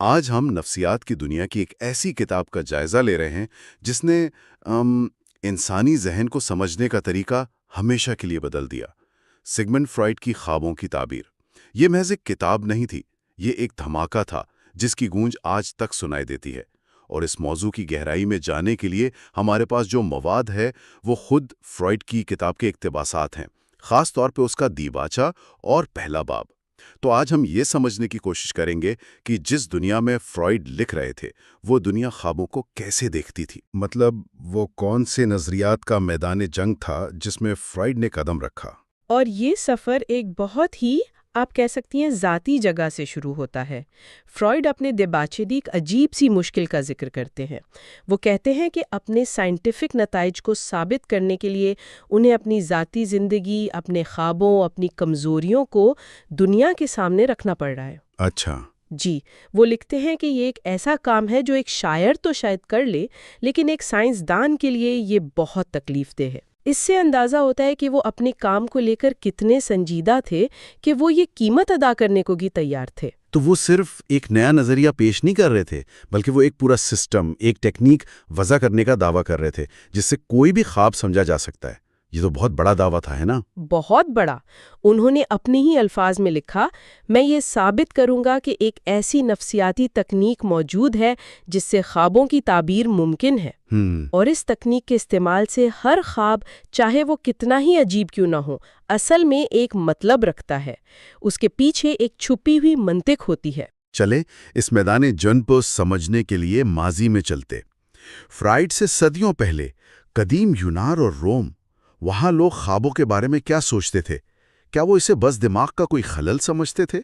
آج ہم نفسیات کی دنیا کی ایک ایسی کتاب کا جائزہ لے رہے ہیں جس نے انسانی ذہن کو سمجھنے کا طریقہ ہمیشہ کے لیے بدل دیا۔ سگمنڈ فرائڈ کی خوابوں کی تعبیر۔ یہ محض ایک کتاب نہیں تھی، یہ ایک دھماکہ تھا جس کی گونج آج تک سنائی دیتی ہے۔ اور اس موضوع کی گہرائی میں جانے کے لیے ہمارے پاس جو مواد ہے وہ خود فرائڈ کی کتاب کے اقتباسات ہیں، خاص طور پہ اس کا دیباچہ اور پہلا باب۔ تو آج ہم یہ سمجھنے کی کوشش کریں گے کہ جس دنیا میں فرائڈ لکھ رہے تھے وہ دنیا خوابوں کو کیسے دیکھتی تھی، مطلب وہ کون سے نظریات کا میدان جنگ تھا جس میں فرائڈ نے قدم رکھا۔ اور یہ سفر ایک بہت ہی آپ کہہ سکتی ہیں ذاتی جگہ سے شروع ہوتا ہے۔ فرائڈ اپنے دیباچے دی ایک عجیب سی مشکل کا ذکر کرتے ہیں۔ وہ کہتے ہیں کہ اپنے سائنٹیفک نتائج کو ثابت کرنے کے لیے انہیں اپنی ذاتی زندگی، اپنے خوابوں، اپنی کمزوریوں کو دنیا کے سامنے رکھنا پڑ رہا ہے۔ اچھا۔ جی، وہ لکھتے ہیں کہ یہ ایک ایسا کام ہے جو ایک شاعر تو شاید کر لے، لیکن ایک سائنسدان کے لیے یہ بہت تکلیف دہ ہے۔ اس سے اندازہ ہوتا ہے کہ وہ اپنے کام کو لے کر کتنے سنجیدہ تھے کہ وہ یہ قیمت ادا کرنے کو بھی تیار تھے۔ تو وہ صرف ایک نیا نظریہ پیش نہیں کر رہے تھے، بلکہ وہ ایک پورا سسٹم، ایک ٹیکنیک وضع کرنے کا دعویٰ کر رہے تھے جس سے کوئی بھی خواب سمجھا جا سکتا ہے۔ یہ تو بہت بڑا دعویٰ تھا، ہے نا؟ بہت بڑا۔ انہوں نے اپنے ہی الفاظ میں لکھا، میں یہ ثابت کروں گا کہ ایک ایسی نفسیاتی تکنیک موجود ہے جس سے خوابوں کی تعبیر ممکن ہے، اور اس تکنیک کے استعمال سے ہر خواب، چاہے وہ کتنا ہی عجیب کیوں نہ ہو، اصل میں ایک مطلب رکھتا ہے۔ اس کے پیچھے ایک چھپی ہوئی منطق ہوتی ہے۔ چلے اس میدان جنگ کو سمجھنے کے لیے ماضی میں چلتے۔ فرائڈ سے صدیوں پہلے قدیم یونان اور روم، وہاں لوگ خوابوں کے بارے میں کیا سوچتے تھے؟ کیا وہ اسے بس دماغ کا کوئی خلل سمجھتے تھے؟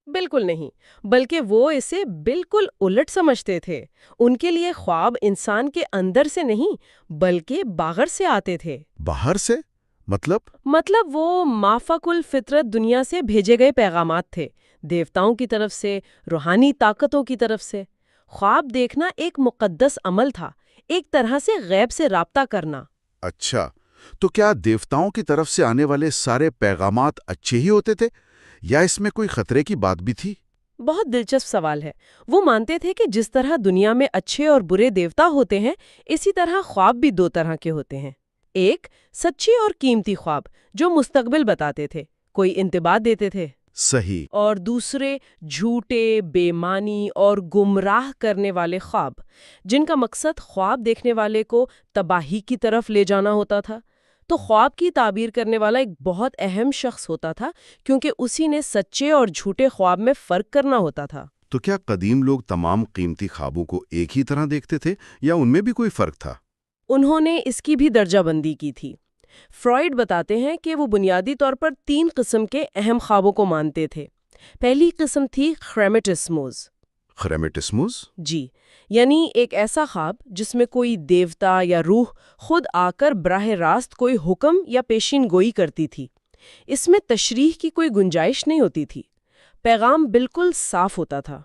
بالکل نہیں، بلکہ وہ اسے بالکل الٹ سمجھتے تھے۔ ان کے لیے خواب انسان کے اندر سے نہیں بلکہ باہر سے آتے تھے۔ باہر سے؟ مطلب وہ مافوق الفطرت دنیا سے بھیجے گئے پیغامات تھے، دیوتاؤں کی طرف سے، روحانی طاقتوں کی طرف سے۔ خواب دیکھنا ایک مقدس عمل تھا، ایک طرح سے غیب سے رابطہ کرنا۔ اچھا، تو کیا دیوتاؤں کی طرف سے آنے والے سارے پیغامات اچھے ہی ہوتے تھے یا اس میں کوئی خطرے کی بات بھی تھی؟ بہت دلچسپ سوال ہے۔ وہ مانتے تھے کہ جس طرح دنیا میں اچھے اور برے دیوتا ہوتے ہیں، اسی طرح خواب بھی دو طرح کے ہوتے ہیں۔ ایک سچے اور قیمتی خواب جو مستقبل بتاتے تھے، کوئی انتباہ دیتے تھے۔ صحیح۔ اور دوسرے جھوٹے، بے معنی اور گمراہ کرنے والے خواب، جن کا مقصد خواب دیکھنے والے کو تباہی کی طرف لے جانا ہوتا تھا۔ تو خواب کی تعبیر کرنے والا ایک بہت اہم شخص ہوتا تھا، کیونکہ اسی نے سچے اور جھوٹے خواب میں فرق کرنا ہوتا تھا۔ تو کیا قدیم لوگ تمام قیمتی خوابوں کو ایک ہی طرح دیکھتے تھے یا ان میں بھی کوئی فرق تھا؟ انہوں نے اس کی بھی درجہ بندی کی تھی۔ فرائڈ بتاتے ہیں کہ وہ بنیادی طور پر 3 قسم کے اہم خوابوں کو مانتے تھے۔ پہلی قسم تھی خریمیٹسموس۔ خریمیٹسموس؟ جی، یعنی ایک ایسا خواب جس میں کوئی دیوتا یا روح خود آ کر براہ راست کوئی حکم یا پیشین گوئی کرتی تھی۔ اس میں تشریح کی کوئی گنجائش نہیں ہوتی تھی، پیغام بالکل صاف ہوتا تھا۔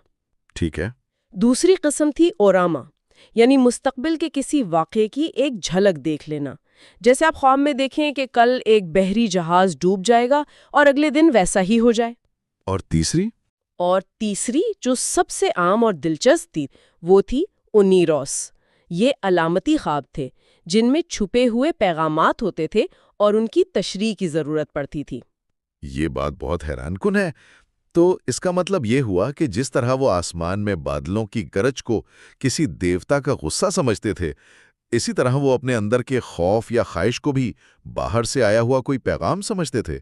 ٹھیک ہے۔ دوسری قسم تھی اوراما، یعنی مستقبل کے کسی واقعے کی ایک جھلک دیکھ لینا، جیسے آپ خواب میں دیکھیں کہ کل ایک بحری جہاز ڈوب جائے گا اور اگلے دن ویسا ہی ہو جائے۔ اور تیسری جو سب سے عام اور دلچسپ تھی وہ تھی اونیروس۔ یہ علامتی خواب تھے جن میں چھپے ہوئے پیغامات ہوتے تھے اور ان کی تشریح کی ضرورت پڑتی تھی۔ یہ بات بہت حیران کن ہے۔ تو اس کا مطلب یہ ہوا کہ جس طرح وہ آسمان میں بادلوں کی گرج کو کسی دیوتا کا غصہ سمجھتے تھے، اسی طرح وہ اپنے اندر کے خوف یا خواہش کو بھی باہر سے آیا ہوا کوئی پیغام سمجھتے تھے۔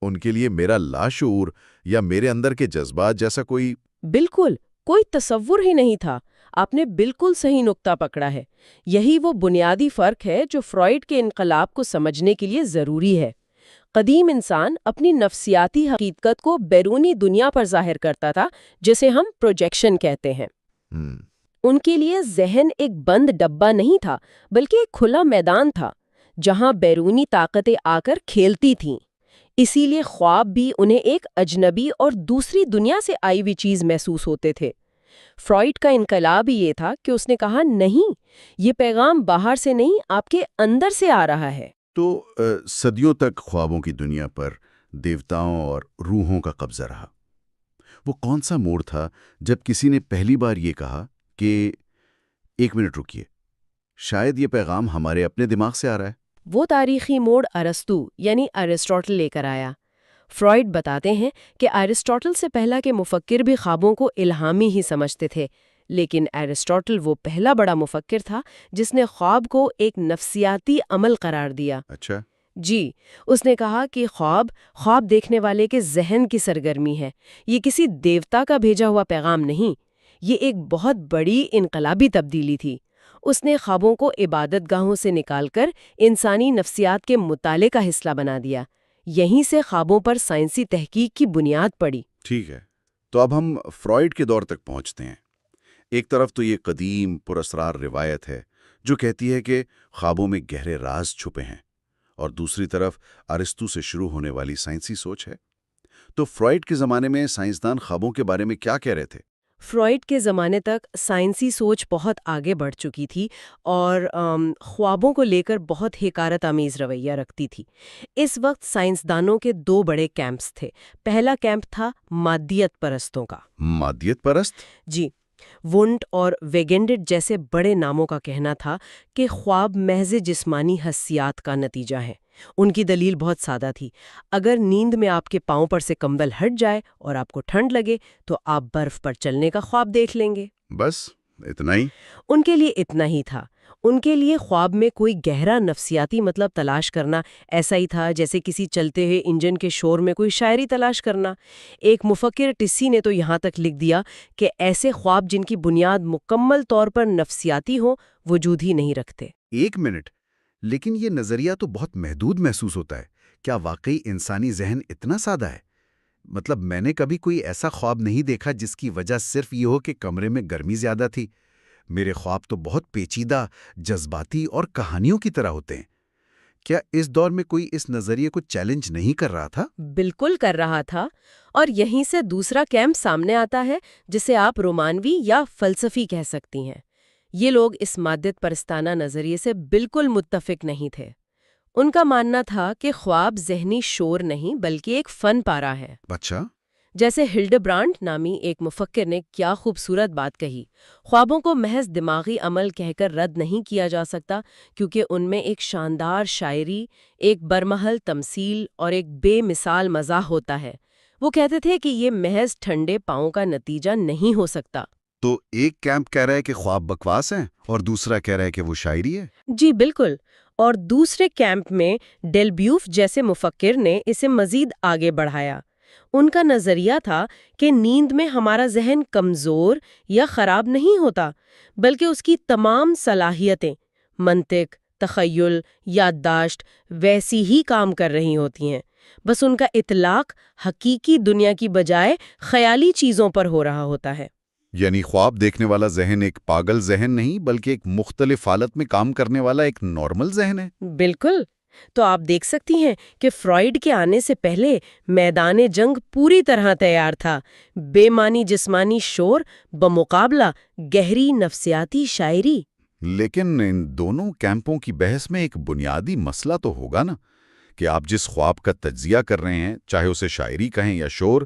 ان کے لیے میرا لاشعور یا میرے اندر کے جذبات جیسا بالکل کوئی تصور ہی نہیں تھا۔ آپ نے بالکل صحیح نقطہ پکڑا ہے۔ یہی وہ بنیادی فرق ہے جو فرائڈ کے انقلاب کو سمجھنے کے لیے ضروری ہے۔ قدیم انسان اپنی نفسیاتی حقیقت کو بیرونی دنیا پر ظاہر کرتا تھا، جسے ہم پروجیکشن کہتے ہیں۔ ان کے لیے ذہن ایک بند ڈبہ نہیں تھا، بلکہ ایک کھلا میدان تھا جہاں بیرونی طاقتیں آ کر کھیلتی تھیں۔ اسی لیے خواب بھی انہیں ایک اجنبی اور دوسری دنیا سے آئی ہوئی چیز محسوس ہوتے تھے۔ فرائڈ کا انقلاب ہی یہ تھا کہ اس نے کہا، نہیں، یہ پیغام باہر سے نہیں، آپ کے اندر سے آ رہا ہے۔ تو صدیوں تک خوابوں کی دنیا پر دیوتاؤں اور روحوں کا قبضہ رہا۔ وہ کون سا موڑ تھا جب کسی نے پہلی بار یہ کہا کہ ایک منٹ رکیے، شاید یہ پیغام ہمارے اپنے دماغ سے آ رہا ہے؟ وہ تاریخی موڑ ارسطو یعنی ارسطاٹل لے کر آیا۔ فرائڈ بتاتے ہیں کہ ارسطاٹل سے پہلا کے مفکر بھی خوابوں کو الہامی ہی سمجھتے تھے، لیکن ارسطاٹل وہ پہلا بڑا مفکر تھا جس نے خواب کو ایک نفسیاتی عمل قرار دیا۔ اچھا، جی، اس نے کہا کہ خواب دیکھنے والے کے ذہن کی سرگرمی ہے، یہ کسی دیوتا کا بھیجا ہوا پیغام نہیں، یہ ایک بہت بڑی انقلابی تبدیلی تھی۔ اس نے خوابوں کو عبادت گاہوں سے نکال کر انسانی نفسیات کے مطالعے کا حصہ بنا دیا۔ یہیں سے خوابوں پر سائنسی تحقیق کی بنیاد پڑی۔ ٹھیک ہے، تو اب ہم فرائڈ کے دور تک پہنچتے ہیں۔ ایک طرف تو یہ قدیم پراسرار روایت ہے جو کہتی ہے کہ خوابوں میں گہرے راز چھپے ہیں، اور دوسری طرف ارسطو سے شروع ہونے والی سائنسی سوچ ہے۔ تو فرائڈ کے زمانے میں سائنسدان خوابوں کے بارے میں کیا کہہ رہے تھے؟ فرائڈ کے زمانے تک سائنسی سوچ بہت آگے بڑھ چکی تھی اور خوابوں کو لے کر بہت حکارت آمیز رویہ رکھتی تھی۔ اس وقت سائنسدانوں کے دو بڑے کیمپس تھے۔ پہلا کیمپ تھا مادیت پرستوں کا۔ مادیت پرست؟ جی، وونٹ اور ویگنڈٹ جیسے بڑے ناموں کا کہنا تھا کہ خواب محض جسمانی حسیات کا نتیجہ ہے۔ ان کی دلیل بہت سادہ تھی، اگر نیند میں آپ کے پاؤں پر سے کمبل ہٹ جائے اور آپ کو ٹھنڈ لگے تو آپ برف پر چلنے کا خواب دیکھ لیں گے۔ بس اتنا ہی؟ ان کے لیے اتنا ہی تھا۔ ان کے لیے خواب میں کوئی گہرا نفسیاتی مطلب تلاش کرنا ایسا ہی تھا جیسے کسی چلتے ہوئے انجن کے شور میں کوئی شاعری تلاش کرنا۔ ایک مفکر ٹسی نے تو یہاں تک لکھ دیا کہ ایسے خواب جن کی بنیاد مکمل طور پر نفسیاتی ہو وجود ہی نہیں رکھتے۔ ایک منٹ، لیکن یہ نظریہ تو بہت محدود محسوس ہوتا ہے۔ کیا واقعی انسانی ذہن اتنا سادہ ہے؟ مطلب میں نے کبھی کوئی ایسا خواب نہیں دیکھا جس کی وجہ صرف یہ ہو کہ کمرے میں گرمی زیادہ تھی۔ میرے خواب تو بہت پیچیدہ، جذباتی اور کہانیوں کی طرح ہوتے ہیں۔ کیا اس دور میں کوئی اس نظریے کو چیلنج نہیں کر رہا تھا؟ بالکل کر رہا تھا، اور یہیں سے دوسرا کیمپ سامنے آتا ہے جسے آپ رومانوی یا فلسفی کہہ سکتی ہیں۔ یہ لوگ اس مادت پرستانہ نظریے سے بالکل متفق نہیں تھے۔ ان کا ماننا تھا کہ خواب ذہنی شور نہیں بلکہ ایک فن پارہ ہے۔ اچھا، جیسے ہلڈبرانڈ نامی ایک مفکر نے کیا خوبصورت بات کہی، خوابوں کو محض دماغی عمل کہہ کر رد نہیں کیا جا سکتا، کیونکہ ان میں ایک شاندار شاعری، ایک برمحل تمثیل اور ایک بے مثال مزاح ہوتا ہے۔ وہ کہتے تھے کہ یہ محض ٹھنڈے پاؤں کا نتیجہ نہیں ہو سکتا۔ تو ایک کیمپ کہہ رہا ہے کہ خواب بکواس ہیں اور دوسرا کہہ رہا ہے کہ وہ شاعری ہے؟ جی بالکل، اور دوسرے کیمپ میں ڈیلبیوف جیسے مفکر نے اسے مزید آگے بڑھایا۔ ان کا نظریہ تھا کہ نیند میں ہمارا ذہن کمزور یا خراب نہیں ہوتا، بلکہ اس کی تمام صلاحیتیں منطق، تخیل، یادداشت ویسی ہی کام کر رہی ہوتی ہیں، بس ان کا اطلاق حقیقی دنیا کی بجائے خیالی چیزوں پر ہو رہا ہوتا ہے۔ یعنی خواب دیکھنے والا ذہن ایک پاگل ذہن نہیں بلکہ ایک مختلف حالت میں کام کرنے والا ایک نارمل ذہن ہے۔ بالکل، تو آپ دیکھ سکتی ہیں کہ فرائڈ کے آنے سے پہلے میدان جنگ پوری طرح تیار تھا۔ بے معنی جسمانی شور بمقابلہ گہری نفسیاتی شاعری۔ لیکن ان دونوں کیمپوں کی بحث میں ایک بنیادی مسئلہ تو ہوگا نا کہ آپ جس خواب کا تجزیہ کر رہے ہیں، چاہے اسے شاعری کہیں یا شور،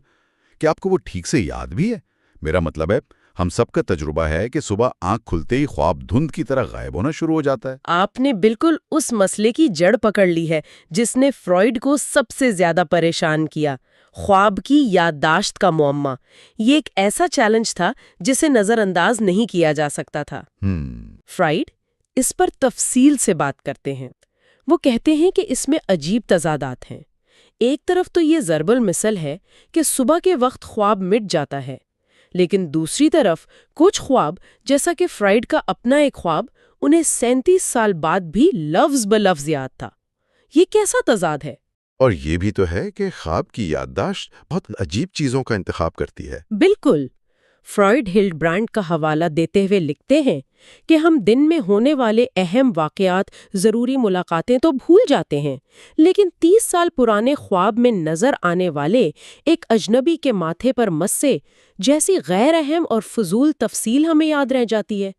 کہ آپ کو وہ ٹھیک سے یاد بھی ہے؟ میرا مطلب ہے ہم سب کا تجربہ ہے کہ صبح آنکھ کھلتے ہی خواب دھند کی طرح غائب ہونا شروع ہو جاتا ہے۔ آپ نے بالکل اس مسئلے کی جڑ پکڑ لی ہے جس نے فرائڈ کو سب سے زیادہ پریشان کیا، خواب کی یادداشت کا معمہ۔ یہ ایک ایسا چیلنج تھا جسے نظر انداز نہیں کیا جا سکتا تھا۔ فرائڈ اس پر تفصیل سے بات کرتے ہیں۔ وہ کہتے ہیں کہ اس میں عجیب تضادات ہیں۔ ایک طرف تو یہ ضرب المثل ہے کہ صبح کے وقت خواب مٹ جاتا ہے، لیکن دوسری طرف کچھ خواب، جیسا کہ فرائڈ کا اپنا ایک خواب، انہیں 37 سال بعد بھی لفظ بلفظ یاد تھا۔ یہ کیسا تضاد ہے؟ اور یہ بھی تو ہے کہ خواب کی یادداشت بہت عجیب چیزوں کا انتخاب کرتی ہے۔ بالکل، فرائڈ ہلڈبرانڈ کا حوالہ دیتے ہوئے لکھتے ہیں کہ ہم دن میں ہونے والے اہم واقعات، ضروری ملاقاتیں تو بھول جاتے ہیں، لیکن 30 سال پرانے خواب میں نظر آنے والے ایک اجنبی کے ماتھے پر مسے جیسی غیر اہم اور فضول تفصیل ہمیں یاد رہ جاتی ہے۔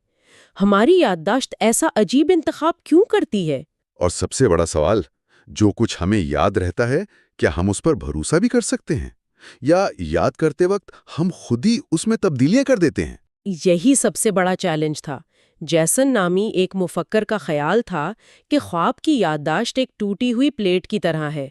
ہماری یادداشت ایسا عجیب انتخاب کیوں کرتی ہے؟ اور سب سے بڑا سوال، جو کچھ ہمیں یاد رہتا ہے، کیا ہم اس پر بھروسہ بھی کر سکتے ہیں؟ یا یاد کرتے وقت ہم خود ہی اس میں تبدیلیاں کر دیتے ہیں؟ یہی سب سے بڑا چیلنج تھا۔ جیسن نامی ایک مفکر کا خیال تھا کہ خواب کی یادداشت ایک ٹوٹی ہوئی پلیٹ کی طرح ہے۔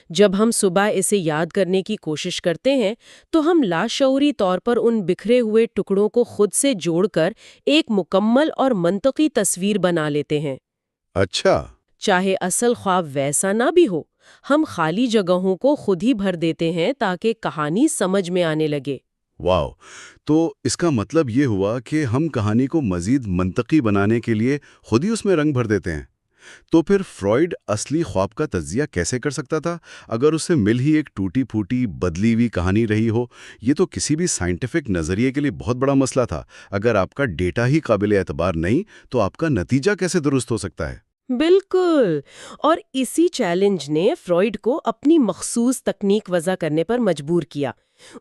جب ہم صبح اسے یاد کرنے کی کوشش کرتے ہیں تو ہم لاشعوری طور پر ان بکھرے ہوئے ٹکڑوں کو خود سے جوڑ کر ایک مکمل اور منطقی تصویر بنا لیتے ہیں۔ اچھا۔ چاہے اصل خواب ویسا نہ بھی ہو، ہم خالی جگہوں کو خود ہی بھر دیتے ہیں تاکہ کہانی سمجھ میں آنے لگے۔ واو! تو اس کا مطلب یہ ہوا کہ ہم کہانی کو مزید منطقی بنانے کے لیے خود ہی اس میں رنگ بھر دیتے ہیں۔ تو پھر فرائیڈ اصلی خواب کا تجزیہ کیسے کر سکتا تھا اگر اسے مل ہی ایک ٹوٹی پھوٹی بدلی ہوئی کہانی رہی ہو؟ یہ تو کسی بھی سائنٹیفک نظریے کے لیے بہت بڑا مسئلہ تھا۔ اگر آپ کا ڈیٹا ہی قابل اعتبار نہیں تو آپ کا نتیجہ کیسے درست ہو سکتا ہے؟ بالکل، اور اسی چیلنج نے فرائیڈ کو اپنی مخصوص تکنیک وضع کرنے پر مجبور کیا۔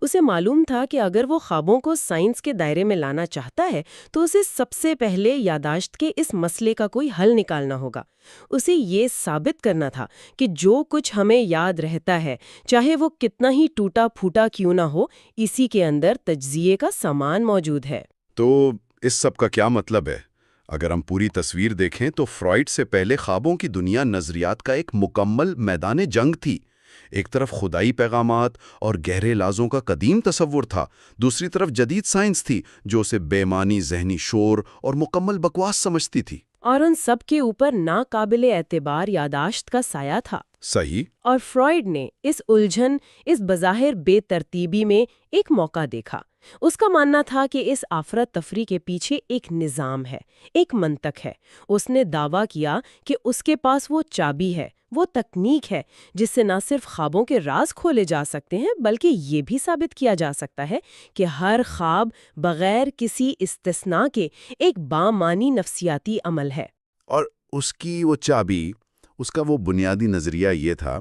اسے معلوم تھا کہ اگر وہ خوابوں کو سائنس کے دائرے میں لانا چاہتا ہے تو اسے سب سے پہلے یادداشت کے اس مسئلے کا کوئی حل نکالنا ہوگا۔ اسے یہ ثابت کرنا تھا کہ جو کچھ ہمیں یاد رہتا ہے، چاہے وہ کتنا ہی ٹوٹا پھوٹا کیوں نہ ہو، اسی کے اندر تجزیے کا سامان موجود ہے۔ تو اس سب کا کیا مطلب ہے؟ اگر ہم پوری تصویر دیکھیں تو فرائیڈ سے پہلے خوابوں کی دنیا نظریات کا ایک مکمل میدان جنگ تھی۔ ایک طرف خدائی پیغامات اور گہرے لازوں کا قدیم تصور تھا، دوسری طرف جدید سائنس تھی جو اسے بے معنی ذہنی شور اور مکمل بکواس سمجھتی تھی۔ اور ان سب کے اوپر ناقابل اعتبار یادداشت کا سایہ تھا۔ صحیح۔ اور فرائیڈ نے اس الجھن، اس بظاہر بے ترتیبی میں ایک موقع دیکھا۔ اس کا ماننا تھا کہ اس افراتفری کے پیچھے ایک نظام ہے، ایک منطق ہے۔ اس نے دعویٰ کیا کہ اس کے پاس وہ چابی ہے، وہ تکنیک ہے جس سے نہ صرف خوابوں کے راز کھولے جا سکتے ہیں بلکہ یہ بھی ثابت کیا جا سکتا ہے کہ ہر خواب بغیر کسی استثناء کے ایک بامعنی نفسیاتی عمل ہے۔ اور اس کی وہ چابی، اس کا وہ بنیادی نظریہ یہ تھا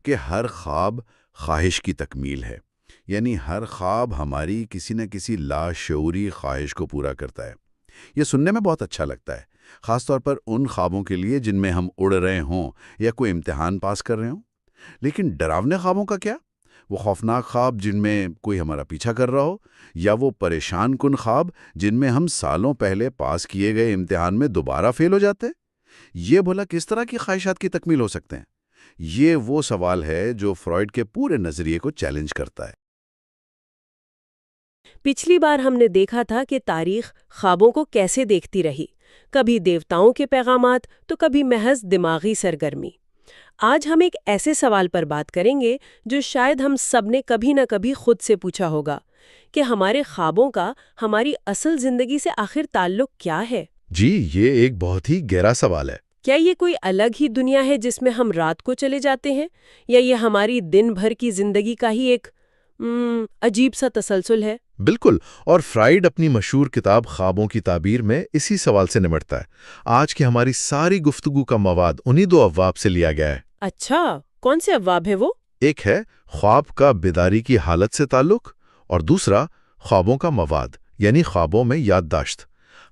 کہ ہر خواب خواہش کی تکمیل ہے، یعنی ہر خواب ہماری کسی نہ کسی لاشعوری خواہش کو پورا کرتا ہے۔ یہ سننے میں بہت اچھا لگتا ہے، خاص طور پر ان خوابوں کے لیے جن میں ہم اڑ رہے ہوں یا کوئی امتحان پاس کر رہے ہوں۔ لیکن ڈراونے خوابوں کا کیا؟ وہ خوفناک خواب جن میں کوئی ہمارا پیچھا کر رہا ہو، یا وہ پریشان کن خواب جن میں ہم سالوں پہلے پاس کیے گئے امتحان میں دوبارہ فیل ہو جاتے؟ یہ بھلا کس طرح کی خواہشات کی تکمیل ہو سکتے ہیں؟ یہ وہ سوال ہے جو فرائیڈ کے پورے نظریے کو چیلنج کرتا ہے۔ پچھلی بار ہم نے دیکھا تھا کہ تاریخ خوابوں کو کیسے دیکھتی رہی، کبھی دیوتاؤں کے پیغامات تو کبھی محض دماغی سرگرمی۔ آج ہم ایک ایسے سوال پر بات کریں گے جو شاید ہم سب نے کبھی نہ کبھی خود سے پوچھا ہوگا کہ ہمارے خوابوں کا ہماری اصل زندگی سے آخر تعلق کیا ہے؟ جی، یہ ایک بہت ہی گہرا سوال ہے۔ کیا یہ کوئی الگ ہی دنیا ہے جس میں ہم رات کو چلے جاتے ہیں، یا یہ ہماری دن بھر کی زندگی کا ہی ایک عجیب سا تسلسل ہے؟ بالکل، اور فرائیڈ اپنی مشہور کتاب خوابوں کی تعبیر میں اسی سوال سے نمٹتا ہے۔ آج کی ہماری ساری گفتگو کا مواد انہی دو ابواب سے لیا گیا ہے۔ اچھا، کون سے ابواب ہیں وہ؟ ایک ہے خواب کا بیداری کی حالت سے تعلق، اور دوسرا خوابوں کا مواد یعنی خوابوں میں یادداشت۔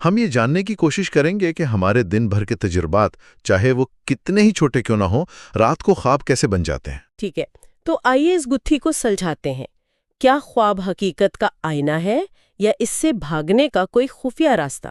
ہم یہ جاننے کی کوشش کریں گے کہ ہمارے دن بھر کے تجربات، چاہے وہ کتنے ہی چھوٹے کیوں نہ ہوں، رات کو خواب کیسے بن جاتے ہیں۔ ٹھیک ہے، تو آئیے اس گتھی کو سلجھاتے ہیں۔ کیا خواب حقیقت کا آئینہ ہے یا اس سے بھاگنے کا کوئی خفیہ راستہ؟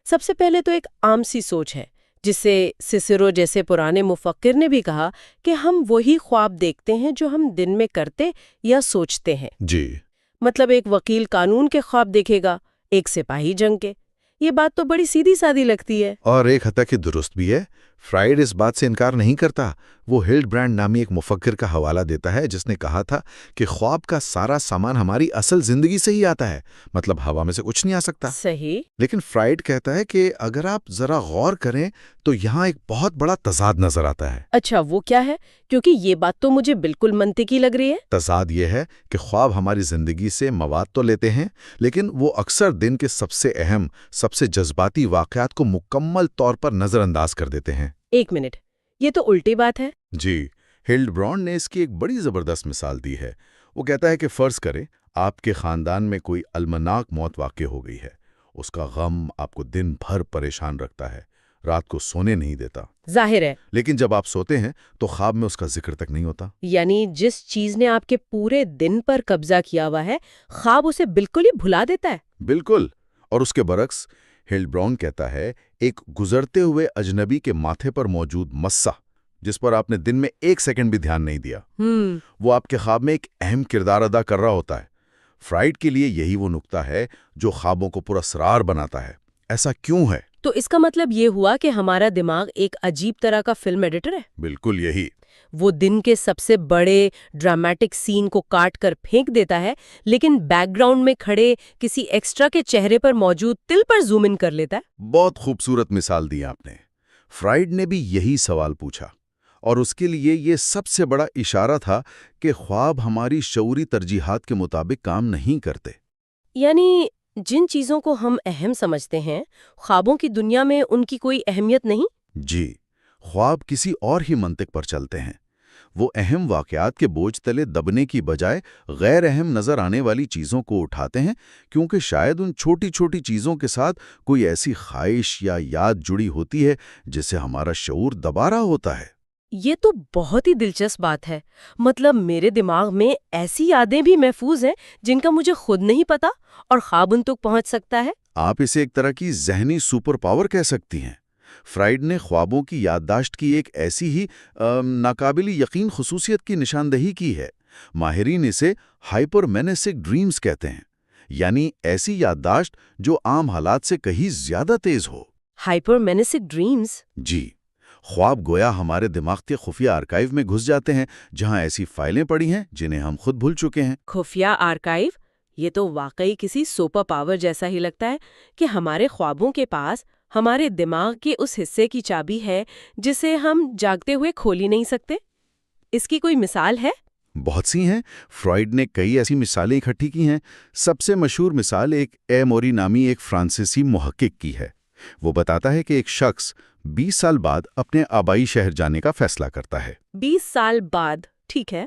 سب سے پہلے تو ایک عام سی سوچ ہے جسے سیسرو جیسے پرانے مفکر نے بھی کہا کہ ہم وہی خواب دیکھتے ہیں جو ہم دن میں کرتے یا سوچتے ہیں۔ جی، مطلب ایک وکیل قانون کے خواب دیکھے گا، ایک سپاہی جنگ کے۔ یہ بات تو بڑی سیدھی سادی لگتی ہے، اور ایک حد تک درست بھی ہے۔ فرائیڈ اس بات سے انکار نہیں کرتا۔ وہ ہلڈ برانڈ نامی ایک مفکر کا حوالہ دیتا ہے جس نے کہا تھا کہ خواب کا سارا سامان ہماری اصل زندگی سے ہی آتا ہے، مطلب ہوا میں سے کچھ نہیں آ سکتا۔ صحیح۔ لیکن فرائیڈ کہتا ہے کہ اگر آپ ذرا غور کریں تو یہاں ایک بہت بڑا تضاد نظر آتا ہے۔ اچھا، وہ کیا ہے؟ کیونکہ یہ بات تو مجھے بالکل منطقی لگ رہی ہے۔ تضاد یہ ہے کہ خواب ہماری زندگی سے مواد تو لیتے ہیں، لیکن وہ اکثر دن کے سب سے اہم، سب سے جذباتی واقعات کو مکمل طور پر نظر انداز کر دیتے ہیں۔ ایک منٹ، یہ تو الٹی بات ہے۔ جی، ہلڈ برانڈ نے اس کی ایک بڑی زبردست مثال دی ہے۔ وہ کہتا ہے کہ فرض کریں آپ کے خاندان میں کوئی المناک موت واقع ہو گئی ہے۔ اس کا غم آپ کو دن بھر پریشان رکھتا ہے، رات کو سونے نہیں دیتا۔ ظاہر ہے، لیکن جب آپ سوتے ہیں تو خواب میں اس کا ذکر تک نہیں ہوتا۔ یعنی جس چیز نے آپ کے پورے دن پر قبضہ کیا ہوا ہے، خواب اسے بالکل ہی بھلا دیتا ہے۔ بالکل، اور اس کے برعکس ہلڈ براؤن کہتا ہے ایک گزرتے ہوئے اجنبی کے ماتھے پر موجود مسا جس پر آپ نے دن میں 1 سیکنڈ بھی دھیان نہیں دیا، وہ آپ کے خواب میں ایک اہم کردار ادا کر رہا ہوتا ہے۔ فرائڈ کے لیے یہی وہ نقطہ ہے جو خوابوں کو پراسرار بناتا ہے۔ ایسا کیوں ہے؟ تو اس کا مطلب یہ ہوا کہ ہمارا دماغ ایک عجیب طرح کا فلم ایڈیٹر ہے۔ بالکل یہی۔ وہ دن کے سب سے بڑے ڈرامیٹک سین کو کاٹ کر پھینک دیتا ہے، لیکن بیک گراؤنڈ میں کھڑے کسی ایکسٹرا کے چہرے پر موجود تل پر زوم ان کر لیتا ہے۔ بہت خوبصورت مثال دی آپ نے۔ فرائڈ نے بھی یہی سوال پوچھا، اور اس کے لیے یہ سب سے بڑا اشارہ تھا کہ خواب ہماری شعوری ترجیحات کے مطابق کام نہیں کرتے۔ یعنی جن چیزوں کو ہم اہم سمجھتے ہیں، خوابوں کی دنیا میں ان کی کوئی اہمیت نہیں؟ جی، خواب کسی اور ہی منطق پر چلتے ہیں۔ وہ اہم واقعات کے بوجھ تلے دبنے کی بجائے غیر اہم نظر آنے والی چیزوں کو اٹھاتے ہیں، کیونکہ شاید ان چھوٹی چھوٹی چیزوں کے ساتھ کوئی ایسی خواہش یا یاد جڑی ہوتی ہے جسے ہمارا شعور دبا رہا ہوتا ہے۔ یہ تو بہت ہی دلچسپ بات ہے۔ مطلب میرے دماغ میں ایسی یادیں بھی محفوظ ہیں جن کا مجھے خود نہیں پتا، اور خواب ان تک پہنچ سکتا ہے۔ آپ اسے ایک طرح کی ذہنی سپر پاور کہہ سکتی ہیں۔ فرائڈ نے خوابوں کی یادداشت کی ایک ایسی ہی ناقابل یقین خصوصیت کی نشاندہی کی ہے۔ ماہرین اسے ہائپر مینیسک ڈریمز کہتے ہیں، یعنی ایسی یادداشت جو عام حالات سے کہیں زیادہ تیز ہو۔ Hyper مینیسک dreams? جی، خواب گویا ہمارے دماغ کے خفیہ آرکائیو میں گھس جاتے ہیں، جہاں ایسی فائلیں پڑی ہیں جنہیں ہم خود بھول چکے ہیں۔ خفیہ آرکائیو؟ یہ تو واقعی کسی سپر پاور جیسا ہی لگتا ہے کہ ہمارے خوابوں کے پاس ہمارے دماغ کے اس حصے کی چابی ہے جسے ہم جاگتے ہوئے کھول ہی نہیں سکتے۔ اس کی کوئی مثال ہے؟ بہت سی ہیں۔ فرائڈ نے کئی ایسی مثالیں اکٹھی کی ہیں۔ سب سے مشہور مثال ایک اے موری نامی ایک فرانسیسی محقق کی ہے۔ وہ بتاتا ہے کہ ایک شخص 20 سال بعد اپنے آبائی شہر جانے کا فیصلہ کرتا ہے۔ 20 سال بعد؟ ٹھیک ہے۔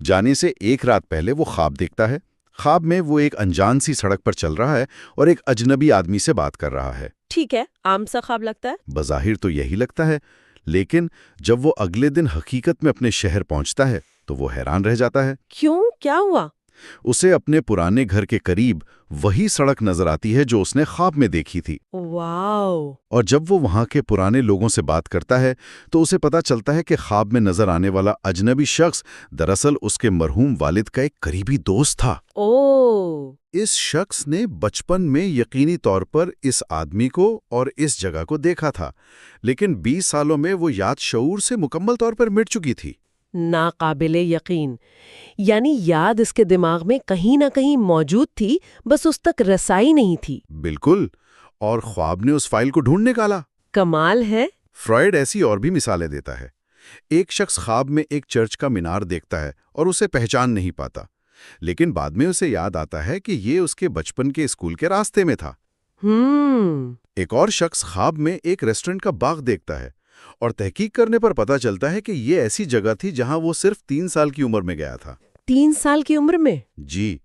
جانے سے ایک رات پہلے وہ خواب دیکھتا ہے۔ خواب میں وہ ایک انجان سی سڑک پر چل رہا ہے اور ایک اجنبی آدمی سے بات کر رہا ہے۔ ٹھیک ہے، عام سا خواب لگتا ہے۔ بظاہر تو یہی لگتا ہے، لیکن جب وہ اگلے دن حقیقت میں اپنے شہر پہنچتا ہے تو وہ حیران رہ جاتا ہے۔ کیوں؟ کیا ہوا؟ اسے اپنے پرانے گھر کے قریب وہی سڑک نظر آتی ہے جو اس نے خواب میں دیکھی تھی۔ واو! اور جب وہ وہاں کے پرانے لوگوں سے بات کرتا ہے تو اسے پتا چلتا ہے کہ خواب میں نظر آنے والا اجنبی شخص دراصل اس کے مرحوم والد کا ایک قریبی دوست تھا۔ اوہ! اس شخص نے بچپن میں یقینی طور پر اس آدمی کو اور اس جگہ کو دیکھا تھا، لیکن 20 سالوں میں وہ یاد شعور سے مکمل طور پر مٹ چکی تھی۔ ناقابل یقین! یعنی یاد اس کے دماغ میں کہیں نہ کہیں موجود تھی، بس اس تک رسائی نہیں تھی۔ بالکل، اور خواب نے اس فائل کو ڈھونڈ نکالا۔ کمال ہے۔ فرائڈ ایسی اور بھی مثالیں دیتا ہے۔ ایک شخص خواب میں ایک چرچ کا مینار دیکھتا ہے اور اسے پہچان نہیں پاتا، لیکن بعد میں اسے یاد آتا ہے کہ یہ اس کے بچپن کے اسکول کے راستے میں تھا۔ ایک اور شخص خواب میں ایک ریسٹورنٹ کا باغ دیکھتا ہے اور تحقیق کرنے پر پتا چلتا ہے کہ یہ ایسی جگہ تھی جہاں وہ صرف 3 سال کی عمر میں گیا تھا۔ 3 سال کی عمر میں؟ جی،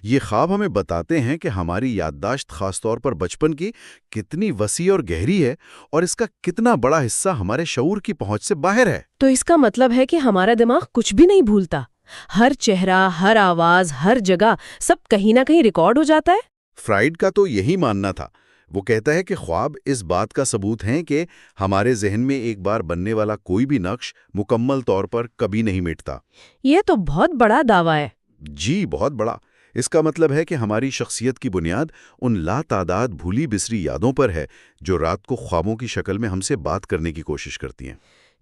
یہ خواب ہمیں بتاتے ہیں کہ ہماری یادداشت خاص طور پر بچپن کی کتنی وسیع اور گہری ہے، اور اس کا کتنا بڑا حصہ ہمارے شعور کی پہنچ سے باہر ہے۔ تو اس کا مطلب ہے کہ ہمارا دماغ کچھ بھی نہیں بھولتا، ہر چہرہ، ہر آواز، ہر جگہ، سب کہیں نہ کہیں ریکارڈ ہو جاتا ہے۔ فرائڈ کا تو یہی ماننا تھا۔ وہ کہتا ہے کہ خواب اس بات کا ثبوت ہیں کہ ہمارے ذہن میں ایک بار بننے والا کوئی بھی نقش مکمل طور پر کبھی نہیں مٹتا۔ یہ تو بہت بڑا دعویٰ ہے۔ جی، بہت بڑا۔ اس کا مطلب ہے کہ ہماری شخصیت کی بنیاد ان لا تعداد بھولی بسری یادوں پر ہے جو رات کو خوابوں کی شکل میں ہم سے بات کرنے کی کوشش کرتی ہیں۔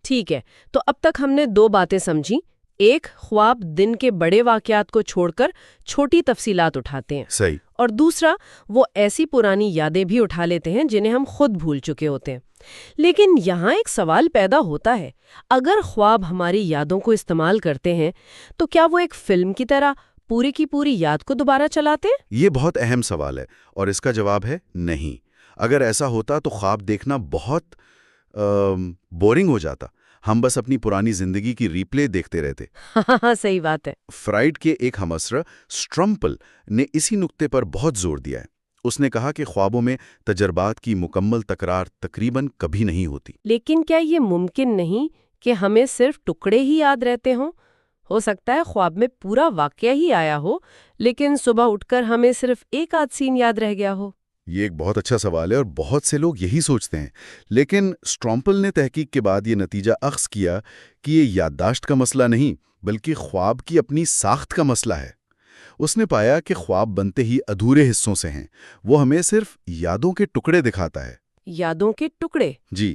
ٹھیک ہے، تو اب تک ہم نے 2 باتیں سمجھی۔ ایک، خواب دن کے بڑے واقعات کو چھوڑ کر چھوٹی تفصیلات اٹھاتے ہیں۔ صحیح۔ اور دوسرا، وہ ایسی پرانی یادیں بھی اٹھا لیتے ہیں جنہیں ہم خود بھول چکے ہوتے ہیں۔ لیکن یہاں ایک سوال پیدا ہوتا ہے، اگر خواب ہماری یادوں کو استعمال کرتے ہیں تو کیا وہ ایک فلم کی طرح پوری کی پوری یاد کو دوبارہ چلاتے ہیں؟ یہ بہت اہم سوال ہے، اور اس کا جواب ہے نہیں۔ اگر ایسا ہوتا تو خواب دیکھنا بہت بورنگ ہو جاتا۔ ہم بس اپنی پرانی زندگی کی ریپلے دیکھتے رہتے۔ ہاں، صحیح بات ہے۔ فرائڈ کے ایک ہمعصر سٹرمپل نے اسی نقطے پر بہت زور دیا ہے۔ اس نے کہا کہ خوابوں میں تجربات کی مکمل تکرار تقریباً کبھی نہیں ہوتی۔ لیکن کیا یہ ممکن نہیں کہ ہمیں صرف ٹکڑے ہی یاد رہتے ہوں؟ ہو سکتا ہے خواب میں پورا واقعہ ہی آیا ہو، لیکن صبح اٹھ کر ہمیں صرف ایک آدھ سین یاد رہ گیا ہو۔ یہ ایک بہت اچھا سوال ہے اور بہت سے لوگ یہی سوچتے ہیں، لیکن اسٹرامپل نے تحقیق کے بعد یہ نتیجہ اخذ کیا کہ یہ یادداشت کا مسئلہ نہیں بلکہ خواب کی اپنی ساخت کا مسئلہ ہے۔ اس نے پایا کہ خواب بنتے ہی ادھورے حصوں سے ہیں، وہ ہمیں صرف یادوں کے ٹکڑے دکھاتا ہے۔ یادوں کے ٹکڑے؟ جی،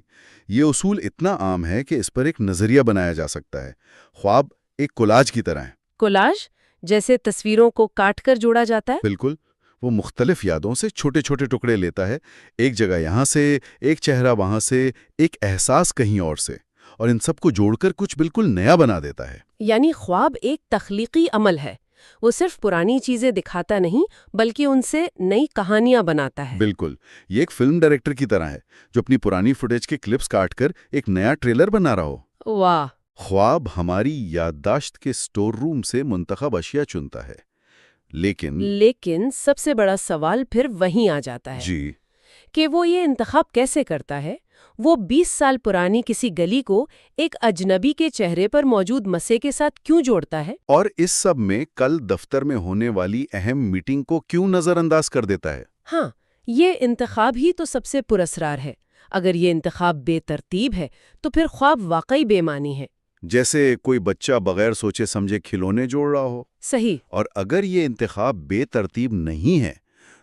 یہ اصول اتنا عام ہے کہ اس پر ایک نظریہ بنایا جا سکتا ہے۔ خواب ایک کولاج کی طرح ہے۔ کولاج؟ جیسے تصویروں کو کاٹ کر جوڑا جاتا ہے؟ بالکل، وہ مختلف یادوں سے چھوٹے چھوٹے ٹکڑے لیتا ہے، ایک جگہ یہاں سے، ایک چہرہ وہاں سے، ایک احساس کہیں اور سے، اور ان سب کو جوڑ کر کچھ بالکل نیا بنا دیتا ہے۔ یعنی خواب ایک تخلیقی عمل ہے، وہ صرف پرانی چیزیں دکھاتا نہیں بلکہ ان سے نئی کہانیاں بناتا ہے۔ بالکل، یہ ایک فلم ڈائریکٹر کی طرح ہے جو اپنی پرانی فوٹیج کے کلپس کاٹ کر ایک نیا ٹریلر بنا رہا ہو۔ واہ! خواب ہماری یادداشت کے سٹور روم سے منتخب اشیاء چنتا ہے، لیکن سب سے بڑا سوال پھر وہیں آ جاتا ہے جی، کہ وہ یہ انتخاب کیسے کرتا ہے؟ وہ 20 سال پرانی کسی گلی کو ایک اجنبی کے چہرے پر موجود مسئلے کے ساتھ کیوں جوڑتا ہے؟ اور اس سب میں کل دفتر میں ہونے والی اہم میٹنگ کو کیوں نظر انداز کر دیتا ہے؟ ہاں، یہ انتخاب ہی تو سب سے پراسرار ہے۔ اگر یہ انتخاب بے ترتیب ہے تو پھر خواب واقعی بے معنی ہے۔ جیسے کوئی بچہ بغیر سوچے سمجھے کھلونے جوڑ رہا ہو۔ صحیح۔ اور اگر یہ انتخاب بے ترتیب نہیں ہے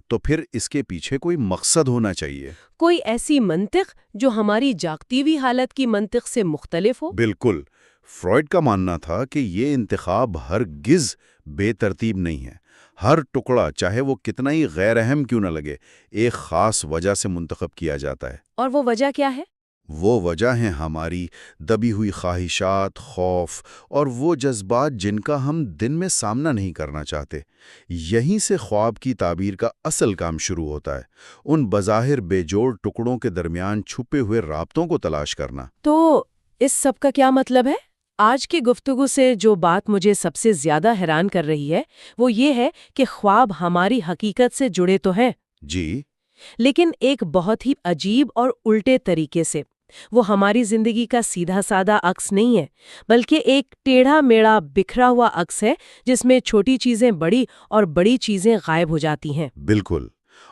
تو پھر اس کے پیچھے کوئی مقصد ہونا چاہیے۔ کوئی ایسی منطق جو ہماری جاگتی ہوئی حالت کی منطق سے مختلف ہو؟ بالکل، فرائڈ کا ماننا تھا کہ یہ انتخاب ہرگز بے ترتیب نہیں ہے۔ ہر ٹکڑا، چاہے وہ کتنا ہی غیر اہم کیوں نہ لگے، ایک خاص وجہ سے منتخب کیا جاتا ہے۔ اور وہ وجہ کیا ہے؟ وہ وجہ ہیں ہماری دبی ہوئی خواہشات، خوف اور وہ جذبات جن کا ہم دن میں سامنا نہیں کرنا چاہتے۔ یہیں سے خواب کی تعبیر کا اصل کام شروع ہوتا ہے، ان بظاہر بے جوڑ ٹکڑوں کے درمیان چھپے ہوئے رابطوں کو تلاش کرنا۔ تو اس سب کا کیا مطلب ہے؟ آج کی گفتگو سے جو بات مجھے سب سے زیادہ حیران کر رہی ہے وہ یہ ہے کہ خواب ہماری حقیقت سے جڑے تو ہیں، جی، لیکن ایک بہت ہی عجیب اور الٹے طریقے سے۔ وہ ہماری زندگی کا سیدھا سادہ عکس نہیں ہے، بلکہ ایک ٹیڑھا میڑا بکھرا ہوا عکس ہے جس میں چھوٹی چیزیں بڑی اور بڑی چیزیں غائب ہو جاتی ہیں۔ بالکل،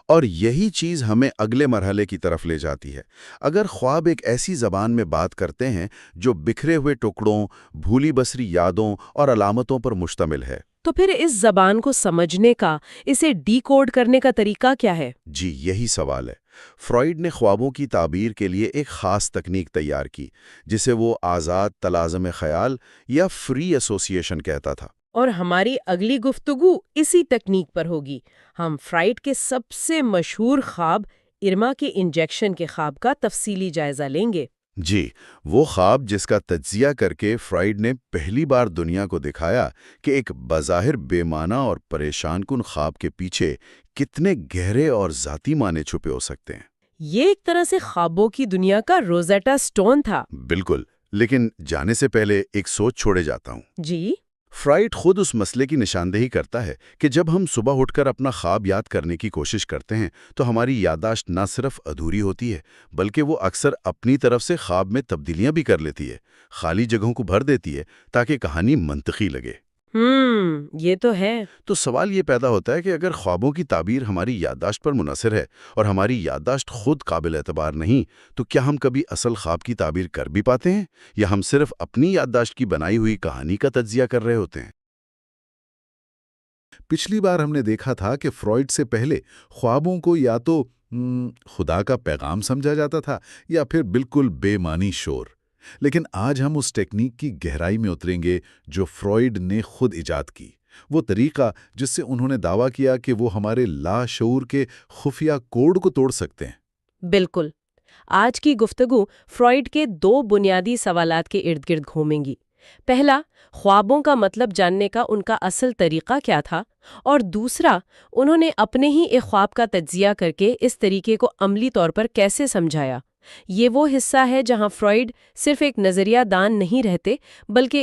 اور یہی چیز ہمیں اگلے مرحلے کی طرف لے جاتی ہے۔ اگر خواب ایک ایسی زبان میں بات کرتے ہیں جو بکھرے ہوئے ٹکڑوں، بھولی بسری یادوں اور علامتوں پر مشتمل ہے، تو پھر اس زبان کو سمجھنے کا، اسے ڈی کوڈ کرنے کا طریقہ کیا ہے؟ جی، یہی سوال ہے۔ فرائڈ نے خوابوں کی تعبیر کے لیے ایک خاص تکنیک تیار کی جسے وہ آزاد تلازم خیال یا فری ایسوسیشن کہتا تھا۔ اور ہماری اگلی گفتگو اسی تکنیک پر ہوگی۔ ہم فرائڈ کے سب سے مشہور خواب ارما کے انجیکشن کے خواب کا تفصیلی جائزہ لیں گے۔ جی، وہ خواب جس کا تجزیہ کر کے فرائڈ نے پہلی بار دنیا کو دکھایا کہ ایک بظاہر بے معنی اور پریشان کن خواب کے پیچھے کتنے گہرے اور ذاتی معنی چھپے ہو سکتے ہیں۔ یہ ایک طرح سے خوابوں کی دنیا کا روزیٹا سٹون تھا۔ بالکل، لیکن جانے سے پہلے ایک سوچ چھوڑے جاتا ہوں۔ جی؟ فرائڈ خود اس مسئلے کی نشاندہی کرتا ہے کہ جب ہم صبح اٹھ کر اپنا خواب یاد کرنے کی کوشش کرتے ہیں تو ہماری یادداشت نہ صرف ادھوری ہوتی ہے بلکہ وہ اکثر اپنی طرف سے خواب میں تبدیلیاں بھی کر لیتی ہے، خالی جگہوں کو بھر دیتی ہے تاکہ کہانی منطقی لگے۔ یہ تو ہے۔ تو سوال یہ پیدا ہوتا ہے کہ اگر خوابوں کی تعبیر ہماری یادداشت پر منحصر ہے اور ہماری یادداشت خود قابل اعتبار نہیں، تو کیا ہم کبھی اصل خواب کی تعبیر کر بھی پاتے ہیں یا ہم صرف اپنی یادداشت کی بنائی ہوئی کہانی کا تجزیہ کر رہے ہوتے ہیں؟ پچھلی بار ہم نے دیکھا تھا کہ فرائڈ سے پہلے خوابوں کو یا تو خدا کا پیغام سمجھا جاتا تھا یا پھر بالکل بے معنی شور۔ لیکن آج ہم اس ٹیکنیک کی گہرائی میں اتریں گے جو فرائڈ نے خود ایجاد کی، وہ طریقہ جس سے انہوں نے دعویٰ کیا کہ وہ ہمارے لاشعور کے خفیہ کوڈ کو توڑ سکتے ہیں۔ بالکل۔ آج کی گفتگو فرائڈ کے 2 بنیادی سوالات کے ارد گرد گھومیں گی۔ پہلا، خوابوں کا مطلب جاننے کا ان کا اصل طریقہ کیا تھا، اور دوسرا، انہوں نے اپنے ہی ایک خواب کا تجزیہ کر کے اس طریقے کو عملی طور پر کیسے سمجھایا۔ یہ وہ حصہ ہے جہاں فرائڈ صرف ایک نظریہ دان نہیں رہتے بلکہ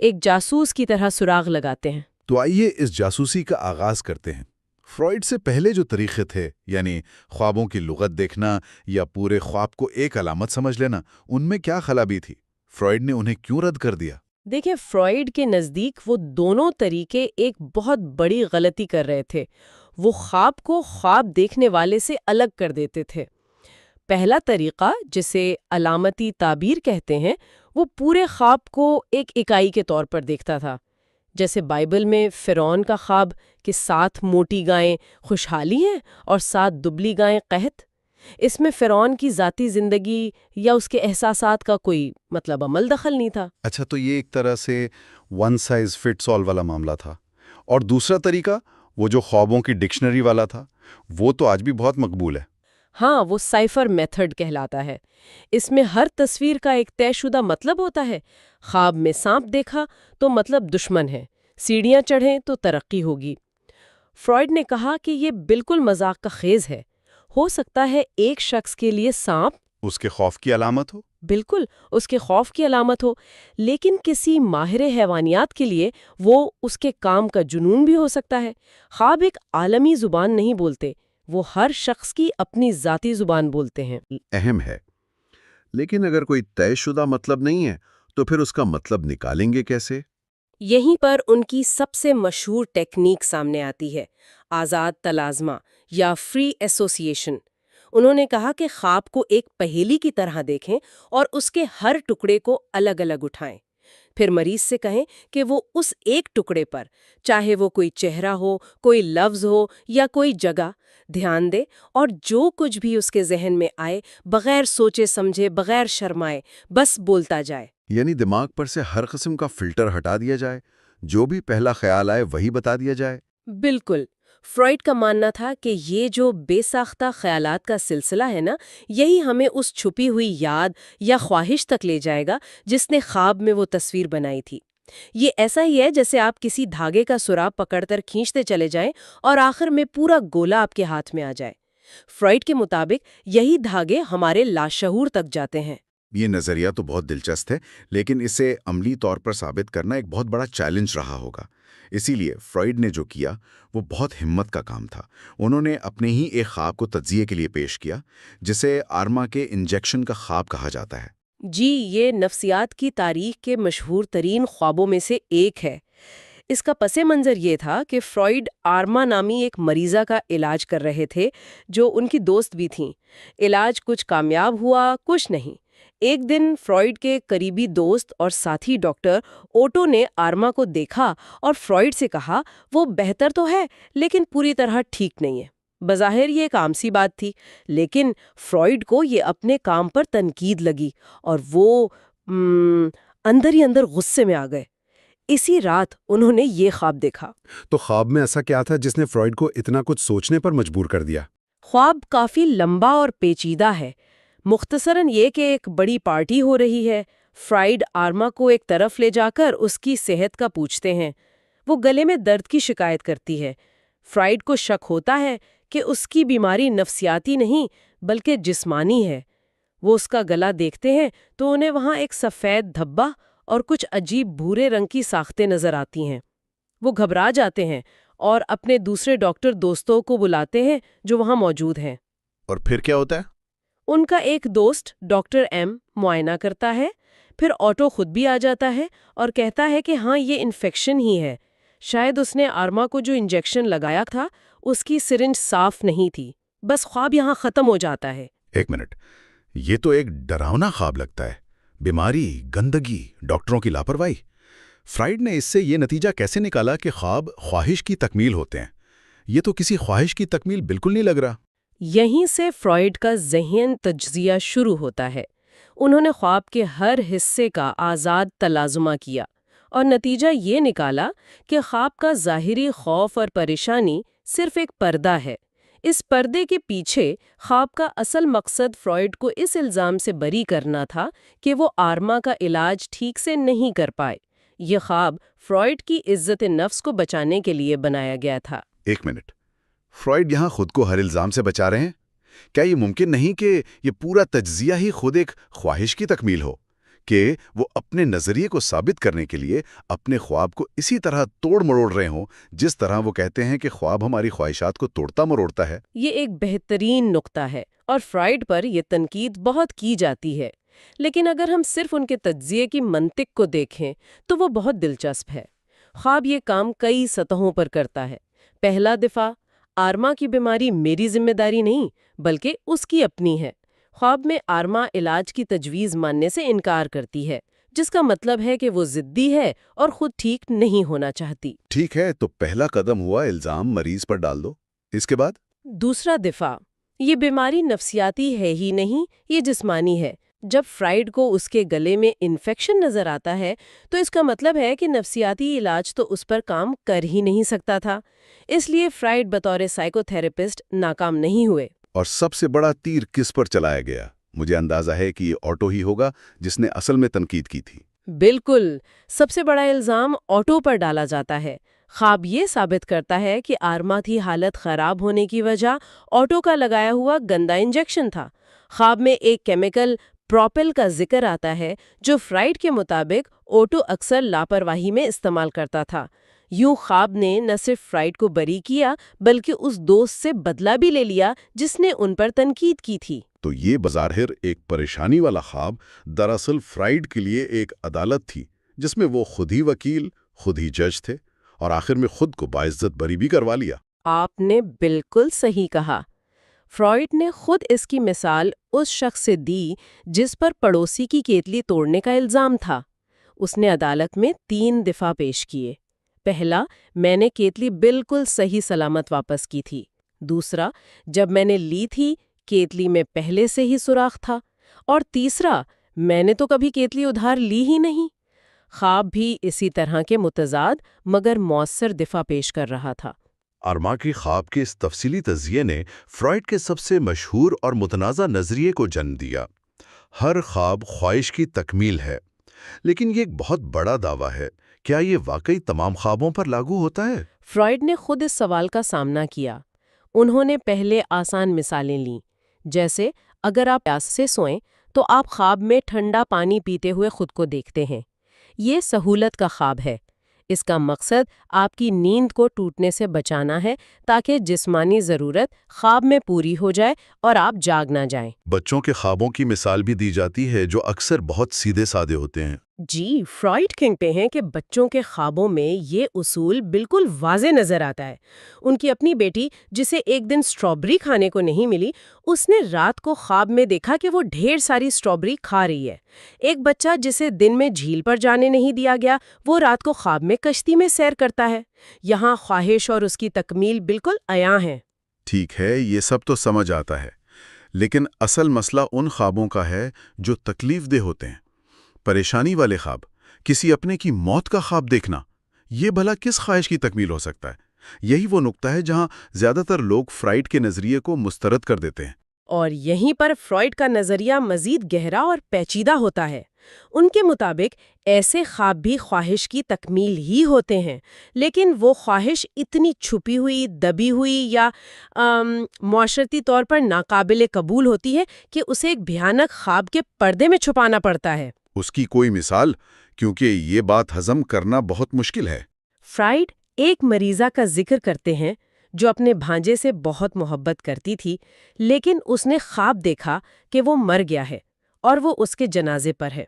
ایک جاسوس کی طرح سراغ لگاتے ہیں۔ تو آئیے اس جاسوسی کا آغاز کرتے ہیں۔ فرائڈ سے پہلے جو طریقے تھے، یعنی خوابوں کی لغت دیکھنا یا پورے خواب کو ایک علامت سمجھ لینا، ان میں کیا خرابی تھی؟ فرائڈ نے انہیں کیوں رد کر دیا؟ دیکھیں، فرائڈ کے نزدیک وہ دونوں طریقے ایک بہت بڑی غلطی کر رہے تھے۔ وہ خواب کو خواب دیکھنے والے سے الگ کر دیتے تھے۔ پہلا طریقہ، جسے علامتی تعبیر کہتے ہیں، وہ پورے خواب کو ایک اکائی کے طور پر دیکھتا تھا۔ جیسے بائبل میں فرعون کا خواب کہ 7 موٹی گائیں خوشحالی ہیں اور 7 دبلی گائیں قحط۔ اس میں فرعون کی ذاتی زندگی یا اس کے احساسات کا کوئی عمل دخل نہیں تھا۔ اچھا، تو یہ ایک طرح سے ون سائز فٹس آل والا معاملہ تھا۔ اور دوسرا طریقہ، وہ جو خوابوں کی ڈکشنری والا تھا، وہ تو آج بھی بہت مقبول ہے۔ ہاں، وہ سائفر میتھڈ کہلاتا ہے۔ اس میں ہر تصویر کا ایک طے شدہ مطلب ہوتا ہے۔ خواب میں سانپ دیکھا تو مطلب دشمن ہے، سیڑھیاں چڑھیں تو ترقی ہوگی۔ فرائڈ نے کہا کہ یہ بالکل مذاق کا خیز ہے۔ ہو سکتا ہے ایک شخص کے لیے سانپ اس کے خوف کی علامت ہو، بالکل اس کے خوف کی علامت ہو، لیکن کسی ماہر حیوانیات کے لیے وہ اس کے کام کا جنون بھی ہو سکتا ہے۔ خواب ایک عالمی زبان نہیں بولتے، وہ ہر شخص کی اپنی ذاتی زبان بولتے ہیں۔ اہم ہے۔ لیکن اگر کوئی طے شدہ مطلب نہیں ہے تو پھر اس کا مطلب نکالیں گے کیسے؟ یہیں پر ان کی سب سے مشہور ٹیکنیک سامنے آتی ہے، آزاد تلازمہ یا فری ایسوسیشن۔ انہوں نے کہا کہ خواب کو ایک پہیلی کی طرح دیکھیں اور اس کے ہر ٹکڑے کو الگ الگ اٹھائیں۔ پھر مریض سے کہیں کہ وہ اس ایک ٹکڑے پر، چاہے وہ کوئی چہرہ ہو، کوئی لفظ ہو یا کوئی جگہ، دھیان دے اور جو کچھ بھی اس کے ذہن میں آئے بغیر سوچے سمجھے، بغیر شرمائے، بس بولتا جائے۔ یعنی دماغ پر سے ہر قسم کا فلٹر ہٹا دیا جائے، جو بھی پہلا خیال آئے وہی بتا دیا جائے۔ بالکل۔ فرائڈ کا ماننا تھا کہ یہ جو بے ساختہ خیالات کا سلسلہ ہے نا، یہی ہمیں اس چھپی ہوئی یاد یا خواہش تک لے جائے گا جس نے خواب میں وہ تصویر بنائی تھی۔ یہ ایسا ہی ہے جیسے آپ کسی دھاگے کا سراغ پکڑ کر کھینچتے چلے جائیں اور آخر میں پورا گولا آپ کے ہاتھ میں آ جائے۔ فرائڈ کے مطابق یہی دھاگے ہمارے لاشعور تک جاتے ہیں۔ یہ نظریہ تو بہت دلچسپ ہے، لیکن اسے عملی طور پر ثابت کرنا ایک بہت بڑا چیلنج رہا ہوگا۔ اسی لیے فرائڈ نے جو کیا وہ بہت ہمت کا کام تھا۔ انہوں نے اپنے ہی ایک خواب کو تجزیے کے لیے پیش کیا، جسے آرما کے انجیکشن کا خواب کہا جاتا ہے۔ جی، یہ نفسیات کی تاریخ کے مشہور ترین خوابوں میں سے ایک ہے۔ اس کا پس منظر یہ تھا کہ فرائڈ آرما نامی ایک مریضہ کا علاج کر رہے تھے جو ان کی دوست بھی تھیں۔ علاج کچھ کامیاب ہوا، کچھ نہیں۔ ایک دن فرائڈ کے قریبی دوست اور ساتھی ڈاکٹر اوٹو نے آرما کو دیکھا اور فرائڈ سے کہا وہ بہتر تو ہے لیکن پوری طرح ٹھیک نہیں ہے۔ بظاہر یہ ایک عام سی بات تھی، لیکن فرائڈ کو یہ اپنے کام پر تنقید لگی اور وہ اندر ہی اندر غصے میں آ گئے۔ اسی رات انہوں نے یہ خواب دیکھا۔ تو خواب میں ایسا کیا تھا جس نے فرائڈ کو اتنا کچھ سوچنے پر مجبور کر دیا؟ خواب کافی لمبا اور پیچیدہ ہے۔ مختصراً یہ کہ ایک بڑی پارٹی ہو رہی ہے۔ فرائڈ آرما کو ایک طرف لے جا کر اس کی صحت کا پوچھتے ہیں۔ وہ گلے میں درد کی شکایت کرتی ہے۔ فرائڈ کو شک ہوتا ہے کہ اس کی بیماری نفسیاتی نہیں بلکہ جسمانی ہے۔ وہ اس کا گلا دیکھتے ہیں تو انہیں وہاں ایک سفید دھبا اور کچھ عجیب بھورے رنگ کی ساختیں نظر آتی ہیں۔ وہ گھبرا جاتے ہیں اور اپنے دوسرے ڈاکٹر دوستوں کو بلاتے ہیں جو وہاں موجود ہیں۔ اور پھر کیا ہوتا ہے؟ ان کا ایک دوست ڈاکٹر ایم معائنہ کرتا ہے، پھر آٹو خود بھی آ جاتا ہے اور کہتا ہے کہ ہاں یہ انفیکشن ہی ہے۔ شاید اس نے آرما کو جو انجیکشن لگایا تھا اس کی سرنج صاف نہیں تھی۔ بس خواب یہاں ختم ہو جاتا ہے۔ ایک منٹ، یہ تو ایک ڈراؤنا خواب لگتا ہے۔ بیماری، گندگی، ڈاکٹروں کی لاپرواہی۔ فرائڈ نے اس سے یہ نتیجہ کیسے نکالا کہ خواب خواہش کی تکمیل ہوتے ہیں؟ یہ تو کسی خواہش کی تکمیل بالکل نہیں لگ رہا۔ یہیں سے فرائڈ کا ذہن تجزیہ شروع ہوتا ہے۔ انہوں نے خواب کے ہر حصے کا آزاد تلازمہ کیا اور نتیجہ یہ نکالا کہ خواب کا ظاہری خوف اور پریشانی صرف ایک پردہ ہے۔ اس پردے کے پیچھے خواب کا اصل مقصد فرائڈ کو اس الزام سے بری کرنا تھا کہ وہ آرما کا علاج ٹھیک سے نہیں کر پائے۔ یہ خواب فرائڈ کی عزت نفس کو بچانے کے لیے بنایا گیا تھا۔ ایک منٹ، فرائڈ یہاں خود کو ہر الزام سے بچا رہے ہیں؟ کیا یہ ممکن نہیں کہ یہ پورا تجزیہ ہی خود ایک خواہش کی تکمیل ہو؟ کہ وہ اپنے نظریے کو ثابت کرنے کے لیے اپنے خواب کو اسی طرح توڑ مروڑ رہے ہوں جس طرح وہ کہتے ہیں کہ خواب ہماری خواہشات کو توڑتا مروڑتا ہے۔ یہ ایک بہترین نقطہ ہے اور فرائیڈ پر یہ تنقید بہت کی جاتی ہے، لیکن اگر ہم صرف ان کے تجزیے کی منطق کو دیکھیں تو وہ بہت دلچسپ ہے۔ خواب یہ کام کئی سطحوں پر کرتا ہے۔ پہلا دفاع، آرما کی بیماری میری ذمہ داری نہیں بلکہ اس کی اپنی ہے۔ خواب میں آرما علاج کی تجویز ماننے سے انکار کرتی ہے، جس کا مطلب ہے کہ وہ ضدی ہے اور خود ٹھیک نہیں ہونا چاہتی۔ ٹھیک ہے، تو پہلا قدم ہوا الزام مریض پر ڈال دو۔ اس کے بعد دوسرا دفاع، یہ بیماری نفسیاتی ہے ہی نہیں، یہ جسمانی ہے۔ جب فرائیڈ کو اس کے گلے میں انفیکشن نظر آتا ہے تو اس کا مطلب ہے کہ نفسیاتی علاج تو اس پر کام کر ہی نہیں سکتا تھا۔ اس لیے فرائیڈ بطور سائیکو تھراپسٹ ناکام نہیں ہوئے۔ اور سب سے بڑا تیر کس پر چلایا گیا؟ مجھے اندازہ ہے کہ یہ آٹو ہی ہوگا جس نے اصل میں تنقید کی تھی۔ بالکل، سب سے بڑا الزام آٹو پر ڈالا جاتا ہے۔ خواب یہ ثابت کرتا ہے کہ آرما کی حالت خراب ہونے کی وجہ آٹو کا لگایا ہوا گندا انجیکشن تھا۔ خواب میں ایک کیمیکل پروپل کا ذکر آتا ہے جو فرائیڈ کے مطابق آٹو اکثر لاپرواہی میں استعمال کرتا تھا۔ یوں خواب نے نہ صرف فرائیڈ کو بری کیا بلکہ اس دوست سے بدلہ بھی لے لیا جس نے ان پر تنقید کی تھی۔ تو یہ بظاہر ایک پریشانی والا خواب دراصل فرائیڈ کے لیے ایک عدالت تھی جس میں وہ خود ہی وکیل، خود ہی جج تھے اور آخر میں خود کو باعزت بری بھی کروا لیا۔ آپ نے بالکل صحیح کہا۔ فرائیڈ نے خود اس کی مثال اس شخص سے دی جس پر پڑوسی کی کیتلی توڑنے کا الزام تھا۔ اس نے عدالت میں 3 دفاع پیش کیے۔ پہلا، میں نے کیتلی بالکل صحیح سلامت واپس کی تھی۔ دوسرا، جب میں نے لی تھی کیتلی میں پہلے سے ہی سوراخ تھا۔ اور تیسرا، میں نے تو کبھی کیتلی ادھار لی ہی نہیں۔ خواب بھی اسی طرح کے متضاد مگر مؤثر دفاع پیش کر رہا تھا۔ آرما کی خواب کے اس تفصیلی تجزیے نے فرائیڈ کے سب سے مشہور اور متنازع نظریے کو جنم دیا۔ ہر خواب خواہش کی تکمیل ہے، لیکن یہ ایک بہت بڑا دعویٰ ہے۔ کیا یہ واقعی تمام خوابوں پر لاگو ہوتا ہے؟ فرائیڈ نے خود اس سوال کا سامنا کیا۔ انہوں نے پہلے آسان مثالیں لیں، جیسے اگر آپ پیاس سے سوئیں تو آپ خواب میں ٹھنڈا پانی پیتے ہوئے خود کو دیکھتے ہیں۔ یہ سہولت کا خواب ہے۔ اس کا مقصد آپ کی نیند کو ٹوٹنے سے بچانا ہے تاکہ جسمانی ضرورت خواب میں پوری ہو جائے اور آپ جاگ نہ جائیں۔ بچوں کے خوابوں کی مثال بھی دی جاتی ہے جو اکثر بہت سیدھے سادے ہوتے ہیں۔ جی، فرائیڈ کہتے ہیں کہ بچوں کے خوابوں میں یہ اصول بالکل واضح نظر آتا ہے۔ ان کی اپنی بیٹی جسے ایک دن اسٹرابری کھانے کو نہیں ملی، اس نے رات کو خواب میں دیکھا کہ وہ ڈھیر ساری اسٹرابری کھا رہی ہے۔ ایک بچہ جسے دن میں جھیل پر جانے نہیں دیا گیا، وہ رات کو خواب میں کشتی میں سیر کرتا ہے۔ یہاں خواہش اور اس کی تکمیل بالکل عیاں ہیں۔ ٹھیک ہے، یہ سب تو سمجھ آتا ہے، لیکن اصل مسئلہ ان خوابوں کا ہے جو تکلیف دہ ہوتے ہیں۔ پریشانی والے خواب، کسی اپنے کی موت کا خواب دیکھنا، یہ بھلا کس خواہش کی تکمیل ہو سکتا ہے؟ یہی وہ نقطہ ہے جہاں زیادہ تر لوگ فرائیڈ کے نظریے کو مسترد کر دیتے ہیں۔ اور یہیں پر فرائیڈ کا نظریہ مزید گہرا اور پیچیدہ ہوتا ہے۔ ان کے مطابق ایسے خواب بھی خواہش کی تکمیل ہی ہوتے ہیں، لیکن وہ خواہش اتنی چھپی ہوئی، دبی ہوئی یا معاشرتی طور پر ناقابل قبول ہوتی ہے کہ اسے ایک بھیانک خواب کے پردے میں چھپانا پڑتا ہے۔ اس کی کوئی مثال؟ کیونکہ یہ بات ہضم کرنا بہت مشکل ہے۔ فرائیڈ ایک مریضہ کا ذکر کرتے ہیں جو اپنے بھانجے سے بہت محبت کرتی تھی، لیکن اس نے خواب دیکھا کہ وہ مر گیا ہے اور وہ اس کے جنازے پر ہے۔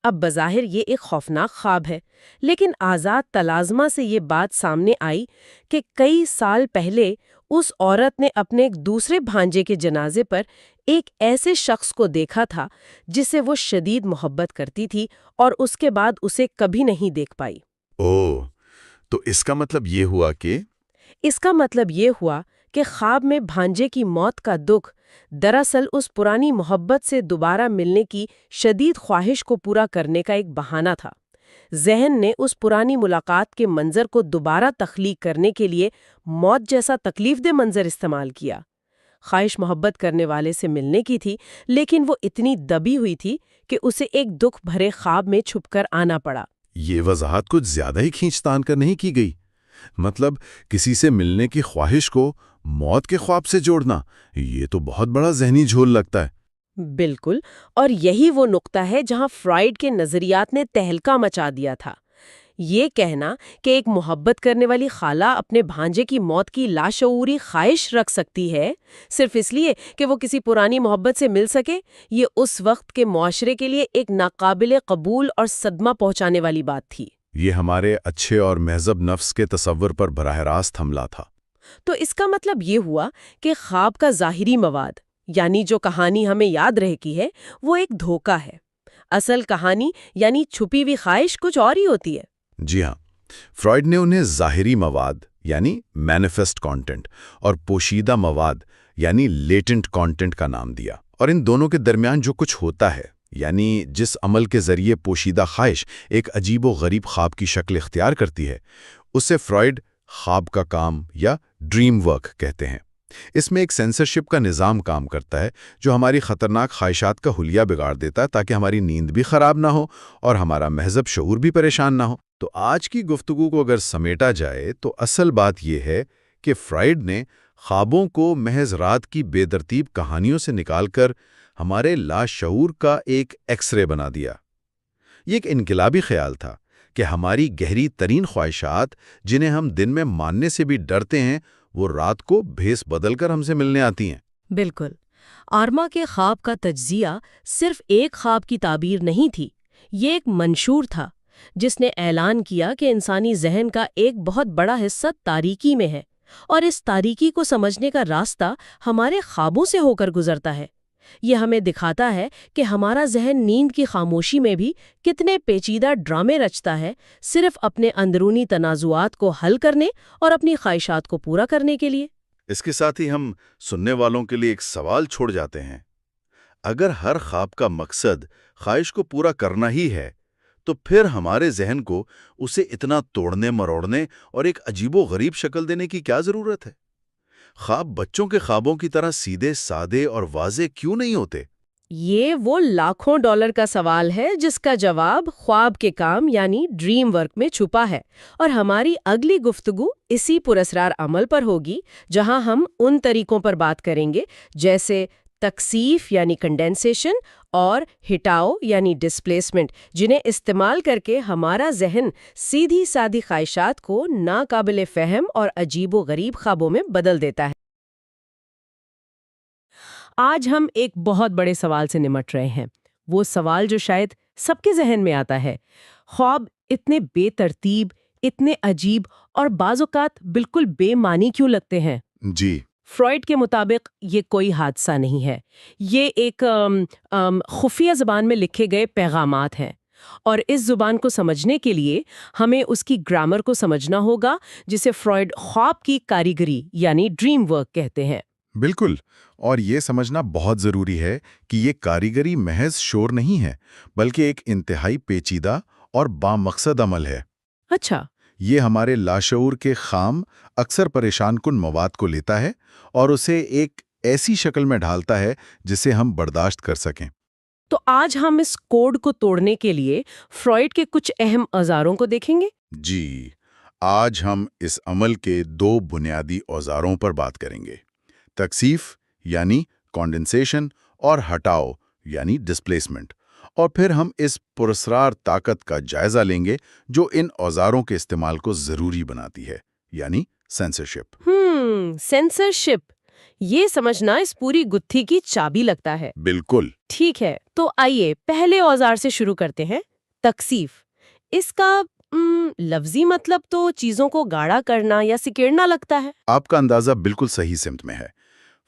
اب بظاہر یہ ایک خوفناک خواب ہے، لیکن آزاد تلازمہ سے یہ بات سامنے آئی کہ کئی سال پہلے اس عورت نے اپنے ایک دوسرے بھانجے کے جنازے پر ایک ایسے شخص کو دیکھا تھا جسے وہ شدید محبت کرتی تھی اور اس کے بعد اسے کبھی نہیں دیکھ پائی۔ اوہ، تو اس کا مطلب یہ ہوا کہ اس کا مطلب یہ ہوا کہ خواب میں بھانجے کی موت کا دکھ دراصل اس پرانی محبت سے دوبارہ ملنے کی شدید خواہش کو پورا کرنے کا ایک بہانہ تھا۔ ذہن نے اس پرانی ملاقات کے منظر کو دوبارہ تخلیق کرنے کے لیے موت جیسا تکلیف دہ منظر استعمال کیا۔ خواہش محبت کرنے والے سے ملنے کی تھی، لیکن وہ اتنی دبی ہوئی تھی کہ اسے ایک دکھ بھرے خواب میں چھپ کر آنا پڑا۔ یہ وضاحت کچھ زیادہ ہی کھینچ تان کر نہیں کی گئی؟ مطلب کسی سے ملنے کی خواہش کو موت کے خواب سے جوڑنا، یہ تو بہت بڑا ذہنی جھول لگتا ہے۔ بالکل، اور یہی وہ نقطہ ہے جہاں فرائیڈ کے نظریات نے تہلکہ مچا دیا تھا۔ یہ کہنا کہ ایک محبت کرنے والی خالہ اپنے بھانجے کی موت کی لاشعوری خواہش رکھ سکتی ہے صرف اس لیے کہ وہ کسی پرانی محبت سے مل سکے، یہ اس وقت کے معاشرے کے لیے ایک ناقابل قبول اور صدمہ پہنچانے والی بات تھی۔ یہ ہمارے اچھے اور مہذب نفس کے تصور پر براہ راست حملہ تھا۔ تو اس کا مطلب یہ ہوا کہ خواب کا ظاہری مواد، یعنی جو کہانی ہمیں یاد رہتی ہے، وہ ایک دھوکہ ہے۔ اصل کہانی یعنی چھپی ہوئی خواہش کچھ اور ہی ہوتی ہے۔ جی ہاں، فرائیڈ نے انہیں ظاہری مواد یعنی مینیفیسٹ کانٹینٹ اور پوشیدہ مواد یعنی لیٹنٹ کانٹینٹ کا نام دیا، اور ان دونوں کے درمیان جو کچھ ہوتا ہے، یعنی جس عمل کے ذریعے پوشیدہ خواہش ایک عجیب و غریب خواب کی شکل اختیار کرتی ہے، اسے فرائیڈ خواب کا کام یا ڈریم ورک کہتے ہیں۔ اس میں ایک سینسرشپ کا نظام کام کرتا ہے جو ہماری خطرناک خواہشات کا حلیہ بگاڑ دیتا ہے تاکہ ہماری نیند بھی خراب نہ ہو اور ہمارا مہذب شعور بھی پریشان نہ ہو۔ تو آج کی گفتگو کو اگر سمیٹا جائے تو اصل بات یہ ہے کہ فرائیڈ نے خوابوں کو محض رات کی بے ترتیب کہانیوں سے نکال کر ہمارے لاشعور کا ایک ایکس رے بنا دیا۔ یہ ایک انقلابی خیال تھا کہ ہماری گہری ترین خواہشات، جنہیں ہم دن میں ماننے سے بھی ڈرتے ہیں، وہ رات کو بھیس بدل کر ہم سے ملنے آتی ہیں۔ بالکل، آرما کے خواب کا تجزیہ صرف ایک خواب کی تعبیر نہیں تھی، یہ ایک منشور تھا جس نے اعلان کیا کہ انسانی ذہن کا ایک بہت بڑا حصہ تاریکی میں ہے، اور اس تاریکی کو سمجھنے کا راستہ ہمارے خوابوں سے ہو کر گزرتا ہے۔ یہ ہمیں دکھاتا ہے کہ ہمارا ذہن نیند کی خاموشی میں بھی کتنے پیچیدہ ڈرامے رچتا ہے، صرف اپنے اندرونی تنازعات کو حل کرنے اور اپنی خواہشات کو پورا کرنے کے لیے۔ اس کے ساتھ ہی ہم سننے والوں کے لیے ایک سوال چھوڑ جاتے ہیں۔ اگر ہر خواب کا مقصد خواہش کو پورا کرنا ہی ہے، تو پھر ہمارے ذہن کو اسے اتنا توڑنے مروڑنے اور ایک عجیب و غریب شکل دینے کی کیا ضرورت ہے؟ خواب بچوں کے خوابوں کی طرح سیدھے سادے اور واضح کیوں نہیں ہوتے؟ یہ وہ لاکھوں ڈالر کا سوال ہے جس کا جواب خواب کے کام یعنی ڈریم ورک میں چھپا ہے، اور ہماری اگلی گفتگو اسی پراسرار عمل پر ہوگی، جہاں ہم ان طریقوں پر بات کریں گے جیسے تکثیف یعنی کنڈینسیشن اور ہٹاؤ یعنی ڈسپلیسمنٹ، جنہیں استعمال کر کے ہمارا ذہن سیدھی سادھی خواہشات کو ناقابل فہم اور عجیب و غریب خوابوں میں بدل دیتا ہے۔ آج ہم ایک بہت بڑے سوال سے نمٹ رہے ہیں، وہ سوال جو شاید سب کے ذہن میں آتا ہے: خواب اتنے بے ترتیب، اتنے عجیب اور بعض اوقات بالکل بے معنی کیوں لگتے ہیں؟ جی، فرائیڈ کے مطابق یہ کوئی حادثہ نہیں ہے، یہ ایک خفیہ زبان میں لکھے گئے پیغامات ہیں، اور اس زبان کو سمجھنے کے لیے ہمیں اس کی گرامر کو سمجھنا ہوگا، جسے فرائیڈ خواب کی کاریگری یعنی ڈریم ورک کہتے ہیں۔ بالکل، اور یہ سمجھنا بہت ضروری ہے کہ یہ کاریگری محض شور نہیں ہے، بلکہ ایک انتہائی پیچیدہ اور بامقصد عمل ہے۔ اچھا، یہ ہمارے لاشعور کے خام، اکثر پریشان کن مواد کو لیتا ہے اور اسے ایک ایسی شکل میں ڈھالتا ہے جسے ہم برداشت کر سکیں۔ تو آج ہم اس کوڈ کو توڑنے کے لیے فرائیڈ کے کچھ اہم اوزاروں کو دیکھیں گے۔ جی، آج ہم اس عمل کے دو بنیادی اوزاروں پر بات کریں گے: تکثیف یعنی کانڈنسیشن اور ہٹاؤ یعنی ڈسپلیسمنٹ، اور پھر ہم اس پراسرار طاقت کا جائزہ لیں گے جو ان اوزاروں کے استعمال کو ضروری بناتی ہے، یعنی سینسرشپ۔ سینسرشپ، یہ سمجھنا اس پوری گتھی کی چابی لگتا ہے۔ بالکل۔ ٹھیک ہے، تو آئیے پہلے اوزار سے شروع کرتے ہیں، تکثیف۔ اس کا لفظی مطلب تو چیزوں کو گاڑھا کرنا یا سکیڑنا لگتا ہے۔ آپ کا اندازہ بالکل صحیح سمت میں ہے۔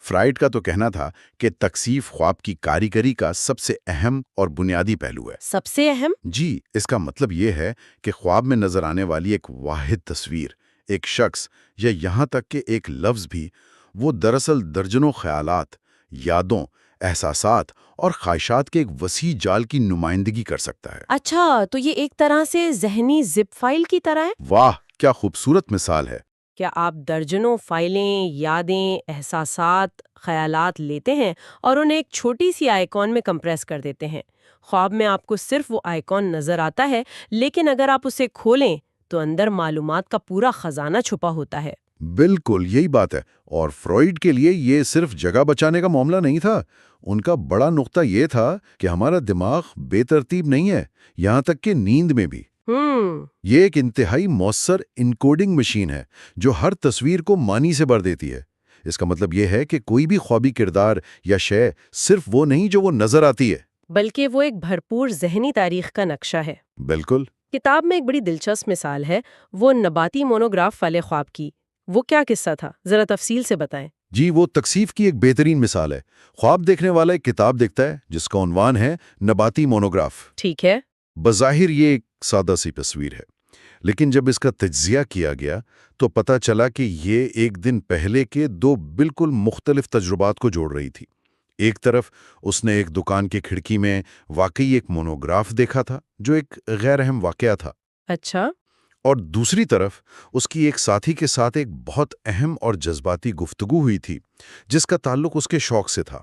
فرائیڈ کا تو کہنا تھا کہ تکثیف خواب کی کاریگری کا سب سے اہم اور بنیادی پہلو ہے۔ سب سے اہم؟ جی، اس کا مطلب یہ ہے کہ خواب میں نظر آنے والی ایک واحد تصویر، ایک شخص یا یہاں تک کہ ایک لفظ بھی، وہ دراصل درجنوں خیالات، یادوں، احساسات اور خواہشات کے ایک وسیع جال کی نمائندگی کر سکتا ہے۔ اچھا، تو یہ ایک طرح سے ذہنی زپ فائل کی طرح ہے؟ واہ، کیا خوبصورت مثال ہے۔ کیا آپ درجنوں فائلیں، یادیں، احساسات، خیالات لیتے ہیں اور انہیں ایک چھوٹی سی آئیکن میں کمپریس کر دیتے ہیں؟ خواب میں آپ کو صرف وہ آئیکن نظر آتا ہے، لیکن اگر آپ اسے کھولیں تو اندر معلومات کا پورا خزانہ چھپا ہوتا ہے۔ بالکل یہی بات ہے، اور فروئڈ کے لیے یہ صرف جگہ بچانے کا معاملہ نہیں تھا۔ ان کا بڑا نقطہ یہ تھا کہ ہمارا دماغ بے ترتیب نہیں ہے، یہاں تک کہ نیند میں بھی۔ یہ ایک انتہائی مؤثر انکوڈنگ مشین ہے جو ہر تصویر کو معنی سے بھر دیتی ہے۔ اس کا مطلب یہ ہے کہ کوئی بھی خوابی کردار یا شے صرف وہ نہیں جو وہ نظر آتی ہے، بلکہ وہ ایک بھرپور ذہنی تاریخ کا نقشہ ہے۔ بالکل۔ کتاب میں ایک بڑی دلچسپ مثال ہے وہ نباتی مونوگراف والے خواب کی۔ وہ کیا قصہ تھا؟ ذرا تفصیل سے بتائیں۔ جی، وہ تکثیف کی ایک بہترین مثال ہے۔ خواب دیکھنے والا ایک کتاب دیکھتا ہے جس کا عنوان ہے نباتی مونوگراف۔ ٹھیک ہے۔ بظاہر یہ ایک سادہ سی تصویر ہے، لیکن جب اس کا تجزیہ کیا گیا تو پتہ چلا کہ یہ ایک دن پہلے کے دو بالکل مختلف تجربات کو جوڑ رہی تھی۔ ایک طرف اس نے ایک دکان کی کھڑکی میں واقعی ایک مونوگراف دیکھا تھا جو ایک غیر اہم واقعہ تھا، اچھا۔ اور دوسری طرف اس کی ایک ساتھی کے ساتھ ایک بہت اہم اور جذباتی گفتگو ہوئی تھی جس کا تعلق اس کے شوق سے تھا۔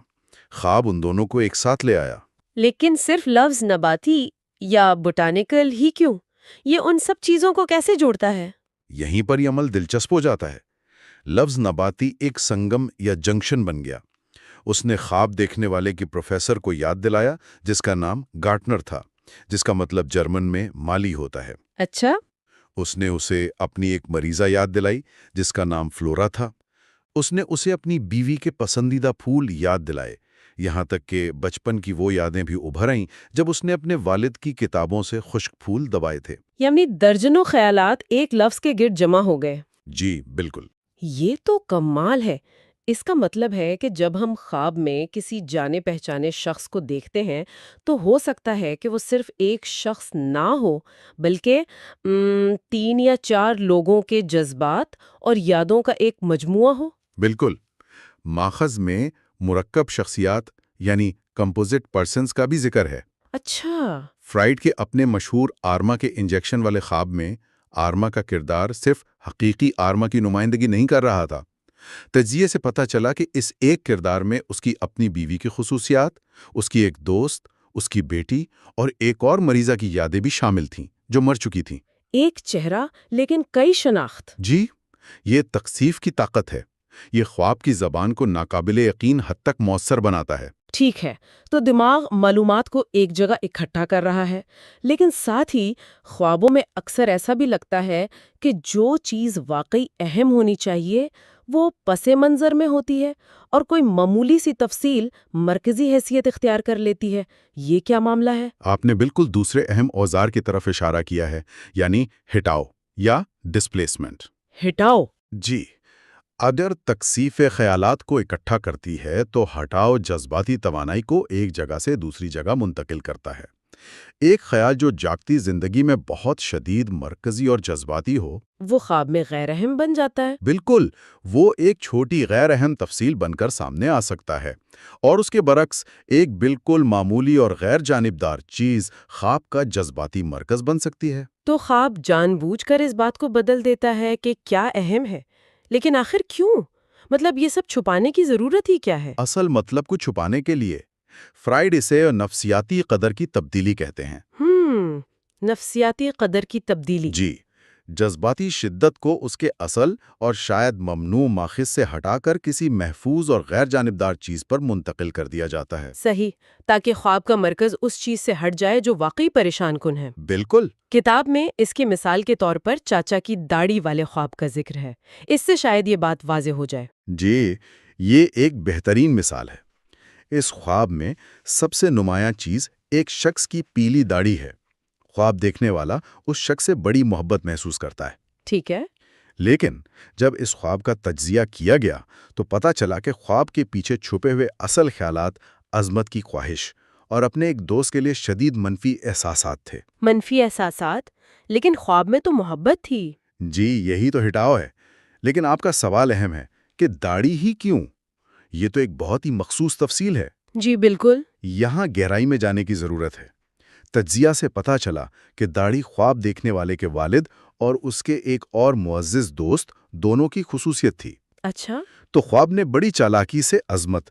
خواب ان دونوں کو ایک ساتھ لے آیا۔ لیکن صرف لفظ نباتی یا بوٹانیکل ہی کیوں؟ یہ ان سب چیزوں کو کیسے جوڑتا ہے؟ یہیں پر یہ عمل دلچسپ ہو جاتا ہے۔ لفظ نباتی ایک سنگم یا جنکشن بن گیا۔ اس نے خواب دیکھنے والے کی پروفیسر کو یاد دلایا جس کا نام گارٹنر تھا، جس کا مطلب جرمن میں مالی ہوتا ہے۔ اچھا۔ اس نے اسے اپنی ایک مریضہ یاد دلائی جس کا نام فلورا تھا۔ اس نے اسے اپنی بیوی کے پسندیدہ پھول یاد دلائے، یہاں تک کہ بچپن کی وہ یادیں بھی ابھر آئیں جب اس نے اپنے والد کی کتابوں سے خشک پھول دبائے تھے۔ یعنی درجنوں خیالات ایک لفظ کے گرد جمع ہو گئے۔ جی بالکل۔ یہ تو کمال ہے۔ اس کا مطلب ہے کہ جب ہم خواب میں کسی جانے پہچانے شخص کو دیکھتے ہیں تو ہو سکتا ہے کہ وہ صرف ایک شخص نہ ہو بلکہ 3 یا 4 لوگوں کے جذبات اور یادوں کا ایک مجموعہ ہو۔ بالکل۔ ماخذ میں مرکب شخصیات یعنی کمپوزٹ پرسنز کا بھی ذکر ہے۔ اچھا۔ فرائڈ کے اپنے مشہور آرما کے انجیکشن والے خواب میں آرما کا کردار صرف حقیقی آرما کی نمائندگی نہیں کر رہا تھا۔ تجزیے سے پتہ چلا کہ اس ایک کردار میں اس کی اپنی بیوی کی خصوصیات، اس کی ایک دوست، اس کی بیٹی اور ایک اور مریضہ کی یادیں بھی شامل تھیں جو مر چکی تھیں۔ ایک چہرہ لیکن کئی شناخت۔ جی، یہ تکثیف کی طاقت ہے۔ یہ خواب کی زبان کو ناقابل یقین حد تک مؤثر بناتا ہے۔ ٹھیک ہے، تو دماغ معلومات کو ایک جگہ اکٹھا کر رہا ہے، لیکن ساتھ ہی خوابوں میں اکثر ایسا بھی لگتا ہے کہ جو چیز واقعی اہم ہونی چاہیے وہ پس منظر میں ہوتی ہے اور کوئی معمولی سی تفصیل مرکزی حیثیت اختیار کر لیتی ہے۔ یہ کیا معاملہ ہے؟ آپ نے بالکل دوسرے اہم اوزار کی طرف اشارہ کیا ہے، یعنی ہٹاؤ یا ڈسپلیسمنٹ۔ ہٹاؤ؟ جی، اگر تکثیف خیالات کو اکٹھا کرتی ہے تو ہٹاؤ جذباتی توانائی کو ایک جگہ سے دوسری جگہ منتقل کرتا ہے۔ ایک خیال جو جاگتی زندگی میں بہت شدید مرکزی اور جذباتی ہو، وہ خواب میں غیر اہم بن جاتا ہے۔ بالکل، وہ ایک چھوٹی غیر اہم تفصیل بن کر سامنے آ سکتا ہے، اور اس کے برعکس ایک بالکل معمولی اور غیر جانبدار چیز خواب کا جذباتی مرکز بن سکتی ہے۔ تو خواب جان بوجھ کر اس بات کو بدل دیتا ہے کہ کیا اہم ہے، لیکن آخر کیوں؟ مطلب یہ سب چھپانے کی ضرورت ہی کیا ہے؟ اصل مطلب کو چھپانے کے لیے فرائڈ اسے نفسیاتی قدر کی تبدیلی کہتے ہیں۔ نفسیاتی قدر کی تبدیلی۔ جی، جذباتی شدت کو اس کے اصل اور شاید ممنوع ماخذ سے ہٹا کر کسی محفوظ اور غیر جانبدار چیز پر منتقل کر دیا جاتا ہے۔ صحیح، تاکہ خواب کا مرکز اس چیز سے ہٹ جائے جو واقعی پریشان کن ہے۔ بالکل۔ کتاب میں اس کی مثال کے طور پر چاچا کی داڑھی والے خواب کا ذکر ہے۔ اس سے شاید یہ بات واضح ہو جائے۔ جی، یہ ایک بہترین مثال ہے۔ اس خواب میں سب سے نمایاں چیز ایک شخص کی پیلی داڑھی ہے۔ خواب دیکھنے والا اس شخص سے بڑی محبت محسوس کرتا ہے۔ ٹھیک ہے۔ لیکن جب اس خواب کا تجزیہ کیا گیا تو پتہ چلا کہ خواب کے پیچھے چھپے ہوئے اصل خیالات عظمت کی خواہش اور اپنے ایک دوست کے لیے شدید منفی احساسات تھے۔ منفی احساسات؟ لیکن خواب میں تو محبت تھی۔ جی، یہی تو ہٹاؤ ہے۔ لیکن آپ کا سوال اہم ہے کہ داڑھی ہی کیوں؟ یہ تو ایک بہت ہی مخصوص تفصیل ہے۔ جی بالکل۔ یہاں گہرائی میں جانے کی ضرورت ہے۔ تجزیہ سے پتہ چلا کہ داڑھی خواب دیکھنے والے کے والد اور اس کے ایک اور معزز دوست دونوں کی خصوصیت تھی۔ اچھا۔ تو خواب نے بڑی چالاکی سے عظمت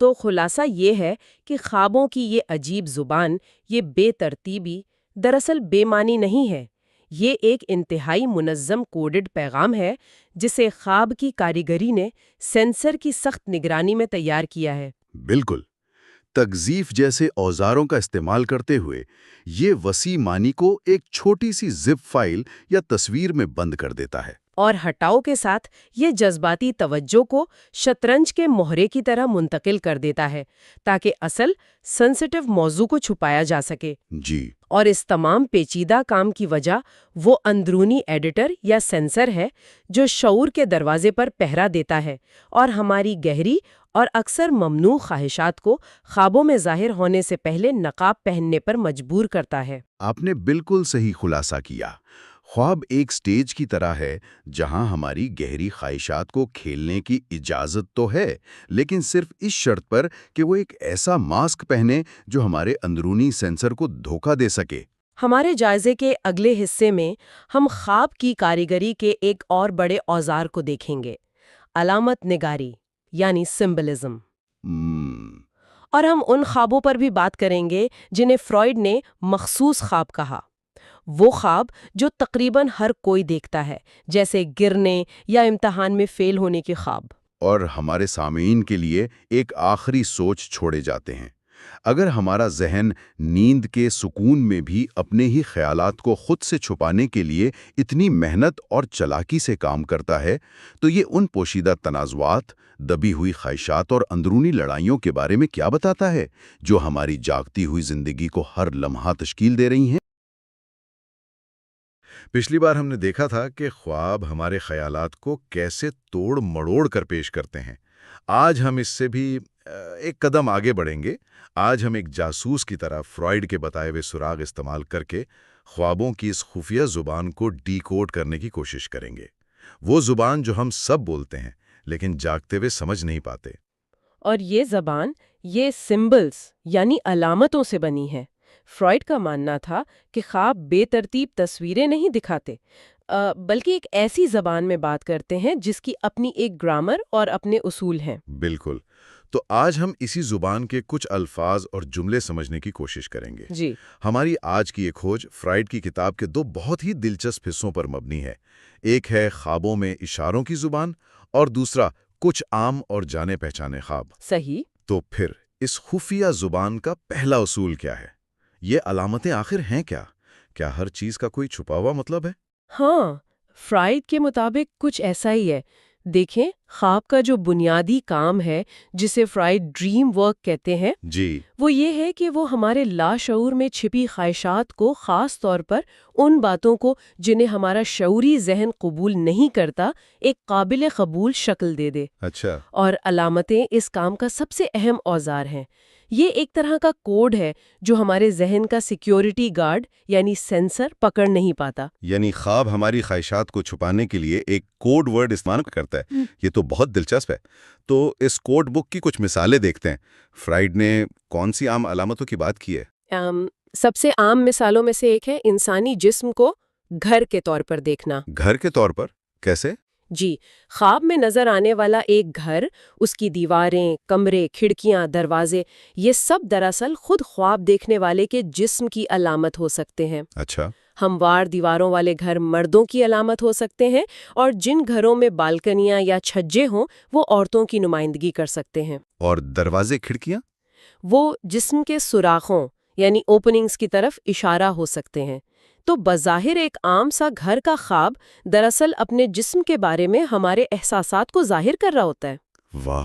تو خلاصہ یہ ہے کہ خوابوں کی یہ عجیب زبان، یہ بے ترتیبی، دراصل بے معنی نہیں ہے۔ یہ ایک انتہائی منظم کوڈڈ پیغام ہے جسے خواب کی کاریگری نے سینسر کی سخت نگرانی میں تیار کیا ہے۔ بالکل، تگزیف جیسے اوزاروں کا استعمال کرتے ہوئے یہ وسیع معنی کو ایک چھوٹی سی زپ فائل یا تصویر میں بند کر دیتا ہے۔ اور ہٹاؤ کے ساتھ یہ جذباتی توجہ کو شطرنج کے مہرے کی طرح منتقل کر دیتا ہے تاکہ اصل سنسٹیو موضوع کو چھپایا جا سکے۔ جی، اور اس تمام پیچیدہ کام کی وجہ وہ اندرونی ایڈیٹر یا سینسر ہے جو شعور کے دروازے پر پہرا دیتا ہے اور ہماری گہری اور اکثر ممنوع خواہشات کو خوابوں میں ظاہر ہونے سے پہلے نقاب پہننے پر مجبور کرتا ہے۔ آپ نے بالکل صحیح خلاصہ کیا۔ خواب ایک سٹیج کی طرح ہے جہاں ہماری گہری خواہشات کو کھیلنے کی اجازت تو ہے، لیکن صرف اس شرط پر کہ وہ ایک ایسا ماسک پہنے جو ہمارے اندرونی سینسر کو دھوکہ دے سکے۔ ہمارے جائزے کے اگلے حصے میں ہم خواب کی کاریگری کے ایک اور بڑے اوزار کو دیکھیں گے، علامت نگاری یعنی سمبلزم۔ اور ہم ان خوابوں پر بھی بات کریں گے جنہیں فروئڈ نے مخصوص خواب کہا، وہ خواب جو تقریباً ہر کوئی دیکھتا ہے، جیسے گرنے یا امتحان میں فیل ہونے کے خواب۔ اور ہمارے سامعین کے لیے ایک آخری سوچ چھوڑے جاتے ہیں۔ اگر ہمارا ذہن نیند کے سکون میں بھی اپنے ہی خیالات کو خود سے چھپانے کے لیے اتنی محنت اور چلاکی سے کام کرتا ہے، تو یہ ان پوشیدہ تنازعات، دبی ہوئی خواہشات اور اندرونی لڑائیوں کے بارے میں کیا بتاتا ہے جو ہماری جاگتی ہوئی زندگی کو ہر لمحہ تشکیل دے رہی ہیں؟ پچھلی بار ہم نے دیکھا تھا کہ خواب ہمارے خیالات کو کیسے توڑ مڑوڑ کر پیش کرتے ہیں۔ آج ہم اس سے بھی ایک قدم آگے بڑھیں گے۔ آج ہم ایک جاسوس کی طرح فروئڈ کے بتائے ہوئے سراغ استعمال کر کے خوابوں کی اس خفیہ زبان کو ڈی کوڈ کرنے کی کوشش کریں گے۔ وہ زبان جو ہم سب بولتے ہیں لیکن جاگتے ہوئے سمجھ نہیں پاتے۔ اور یہ زبان، یہ سمبلز یعنی علامتوں سے بنی ہے۔ فروئڈ کا ماننا تھا کہ خواب بے ترتیب تصویریں نہیں دکھاتے، بلکہ ایک ایسی زبان میں بات کرتے ہیں جس کی اپنی ایک گرامر اور اپنے اصول ہیں۔ بالکل۔ تو آج ہم اسی زبان کے کچھ الفاظ اور جملے سمجھنے کی کوشش کریں گے۔ جی، ہماری آج کی یہ کھوج فروئڈ کی کتاب کے دو بہت ہی دلچسپ حصوں پر مبنی ہے۔ ایک ہے خوابوں میں اشاروں کی زبان اور دوسرا کچھ عام اور جانے پہچانے خواب۔ صحیح۔ تو پھر اس خفیہ زبان کا پہلا اصول کیا ہے؟ یہ علامتیں آخر ہیں کیا؟ کیا ہر چیز کا کوئی چھپا ہوا مطلب ہے؟ ہاں، فروئڈ کے مطابق کچھ ایسا ہی ہے۔ دیکھیں، خواب کا جو بنیادی کام ہے جسے فروئڈ ڈریم ورک کہتے ہیں، جی، وہ یہ ہے کہ وہ ہمارے لاشعور میں چھپی خواہشات کو، خاص طور پر ان باتوں کو جنہیں ہمارا شعوری ذہن قبول نہیں کرتا، ایک قابل قبول شکل دے دے۔ اچھا۔ اور علامتیں اس کام کا سب سے اہم اوزار ہیں۔ یہ ایک طرح کا کوڈ ہے جو ہمارے ذہن کا سیکیورٹی گارڈ یعنی سینسر پکڑ نہیں پاتا۔ یعنی خواب ہماری خواہشات کو چھپانے کے لیے ایک کوڈ ورڈ استعمال کرتا ہے۔ یہ تو بہت دلچسپ ہے۔ تو اس کوڈ بک کی کچھ مثالیں دیکھتے ہیں۔ فروئڈ نے کون سی عام علامتوں کی بات کی ہے؟ سب سے عام مثالوں میں سے ایک ہے انسانی جسم کو گھر کے طور پر دیکھنا۔ گھر کے طور پر؟ کیسے؟ جی، خواب میں نظر آنے والا ایک گھر، اس کی دیواریں، کمرے، کھڑکیاں، دروازے، یہ سب دراصل خود خواب دیکھنے والے کے جسم کی علامت ہو سکتے ہیں۔ اچھا۔ ہموار دیواروں والے گھر مردوں کی علامت ہو سکتے ہیں، اور جن گھروں میں بالکنیاں یا چھجے ہوں وہ عورتوں کی نمائندگی کر سکتے ہیں۔ اور دروازے، کھڑکیاں؟ وہ جسم کے سوراخوں یعنی اوپننگز کی طرف اشارہ ہو سکتے ہیں۔ تو بظاہر ایک عام سا گھر کا خواب دراصل اپنے جسم کے بارے میں ہمارے احساسات کو ظاہر کر رہا ہوتا ہے۔ واہ،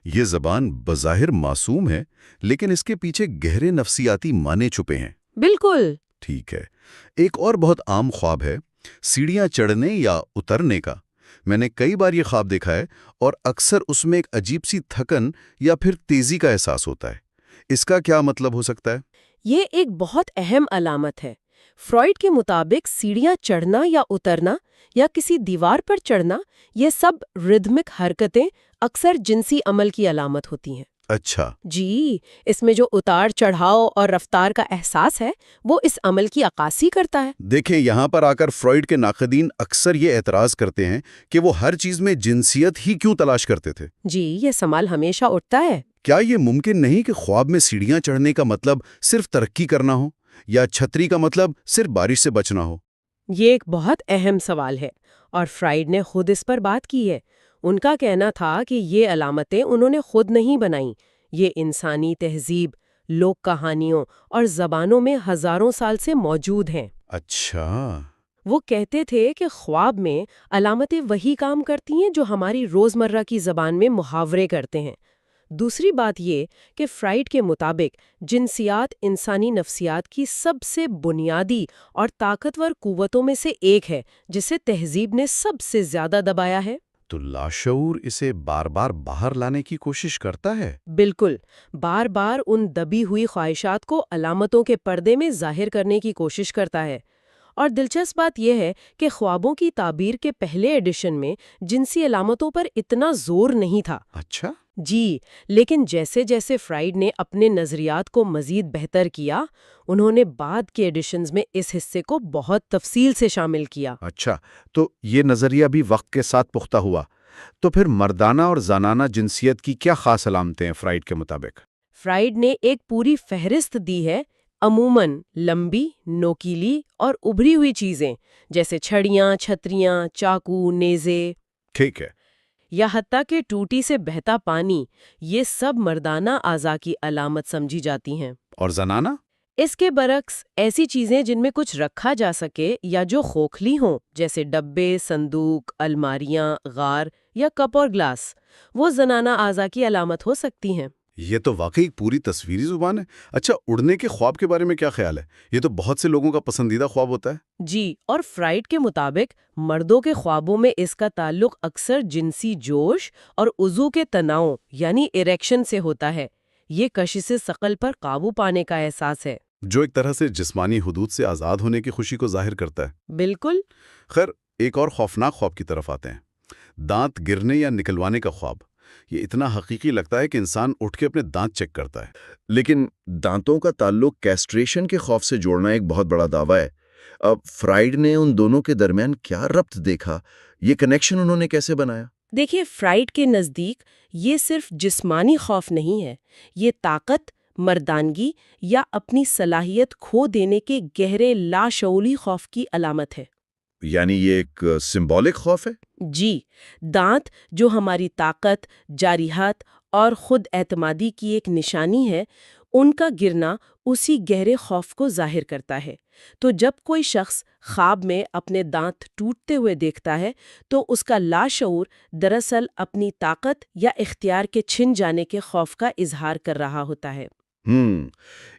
یہ زبان بظاہر معصوم ہے لیکن اس کے پیچھے گہرے نفسیاتی معنی چھپے ہیں۔ بالکل۔ ٹھیک ہے۔ ایک اور بہت عام خواب ہے سیڑھیاں چڑھنے یا اترنے کا۔ میں نے کئی بار یہ خواب دیکھا ہے اور اکثر اس میں ایک عجیب سی تھکن یا پھر تیزی کا احساس ہوتا ہے۔ اس کا کیا مطلب ہو سکتا ہے؟ یہ ایک بہت اہم علامت ہے۔ فروئڈ کے مطابق سیڑھیاں چڑھنا یا اترنا یا کسی دیوار پر چڑھنا، یہ سب ردھمک حرکتیں اکثر جنسی عمل کی علامت ہوتی ہیں۔ اچھا۔ جی، اس میں جو اتار چڑھاؤ اور رفتار کا احساس ہے وہ اس عمل کی عکاسی کرتا ہے۔ دیکھیں، یہاں پر آ کر فروئڈ کے ناقدین اکثر یہ اعتراض کرتے ہیں کہ وہ ہر چیز میں جنسیت ہی کیوں تلاش کرتے تھے۔ جی، یہ سوال ہمیشہ اٹھتا ہے۔ کیا یہ ممکن نہیں کہ خواب میں سیڑھیاں چڑھنے کا مطلب صرف ترقی کرنا ہو، یا چھتری کا مطلب صرف بارش سے بچنا ہو؟ یہ ایک بہت اہم سوال ہے، اور فرائیڈ نے خود اس پر بات کی ہے۔ ان کا کہنا تھا کہ یہ علامتیں انہوں نے خود نہیں بنائیں، یہ انسانی تہذیب، لوک کہانیوں اور زبانوں میں ہزاروں سال سے موجود ہیں۔ اچھا، وہ کہتے تھے کہ خواب میں علامتیں وہی کام کرتی ہیں جو ہماری روزمرہ کی زبان میں محاورے کرتے ہیں۔ دوسری بات یہ کہ فرائیڈ کے مطابق جنسیات انسانی نفسیات کی سب سے بنیادی اور طاقتور قوتوں میں سے ایک ہے، جسے تہذیب نے سب سے زیادہ دبایا ہے۔ تو لاشعور اسے بار بار باہر لانے کی کوشش کرتا ہے؟ بالکل، بار بار ان دبی ہوئی خواہشات کو علامتوں کے پردے میں ظاہر کرنے کی کوشش کرتا ہے۔ اور دلچسپ بات یہ ہے کہ خوابوں کی تعبیر کے پہلے ایڈیشن میں جنسی علامتوں پر اتنا زور نہیں تھا۔ اچھا، جی، لیکن جیسے جیسے فرائیڈ نے اپنے نظریات کو مزید بہتر کیا، انہوں نے بعد کے ایڈیشنز میں اس حصے کو بہت تفصیل سے شامل کیا۔ اچھا، تو یہ نظریہ بھی وقت کے ساتھ پختہ ہوا۔ تو پھر مردانہ اور زنانہ جنسیت کی کیا خاص علامتیں ہیں فرائیڈ کے مطابق؟ فرائیڈ نے ایک پوری فہرست دی ہے، عموماً لمبی، نوکیلی اور ابھری ہوئی چیزیں جیسے چھڑیاں، چھتریاں، چاقو، نیزے، ٹھیک ہے۔ یا حتیٰ کہ ٹوٹی سے بہتا پانی، یہ سب مردانہ اعضاء کی علامت سمجھی جاتی ہیں۔ اور زنانہ؟ اس کے برعکس ایسی چیزیں جن میں کچھ رکھا جا سکے یا جو کھوکھلی ہوں، جیسے ڈبے، صندوق، الماریاں، غار یا کپ اور گلاس، وہ زنانہ اعضاء کی علامت ہو سکتی ہیں۔ یہ تو واقعی پوری تصویری زبان ہے۔ اچھا، اڑنے کے خواب کے بارے میں کیا خیال ہے؟ یہ تو بہت سے لوگوں کا پسندیدہ خواب ہوتا ہے۔ جی، اور فرائیڈ کے مطابق مردوں کے خوابوں میں اس کا تعلق اکثر جنسی جوش اور عضو کے تناؤ یعنی ایریکشن سے ہوتا ہے۔ یہ کشش ثقل پر قابو پانے کا احساس ہے۔ جو ایک طرح سے جسمانی حدود سے آزاد ہونے کی خوشی کو ظاہر کرتا ہے۔ بالکل۔ خیر، ایک اور خوفناک خواب کی طرف آتے ہیں، دانت گرنے یا نکلوانے کا خواب۔ یہ اتنا حقیقی لگتا ہے کہ انسان اٹھ کے اپنے دانت چیک کرتا ہے۔ لیکن دانتوں کا تعلق کیسٹریشن کے خوف سے جوڑنا ایک بہت بڑا دعویٰ ہے۔ اب فرائیڈ نے ان دونوں کے درمیان کیا ربط دیکھا؟ یہ کنیکشن انہوں نے کیسے بنایا؟ دیکھیے، فرائیڈ کے نزدیک یہ صرف جسمانی خوف نہیں ہے، یہ طاقت، مردانگی یا اپنی صلاحیت کھو دینے کے گہرے لاشعوری خوف کی علامت ہے۔ یعنی یہ ایک سمبولک خوف ہے؟ جی، دانت جو ہماری طاقت، جارحیت اور خود اعتمادی کی ایک نشانی ہے، ان کا گرنا اسی گہرے خوف کو ظاہر کرتا ہے۔ تو جب کوئی شخص خواب میں اپنے دانت ٹوٹتے ہوئے دیکھتا ہے تو اس کا لاشعور دراصل اپنی طاقت یا اختیار کے چھن جانے کے خوف کا اظہار کر رہا ہوتا ہے۔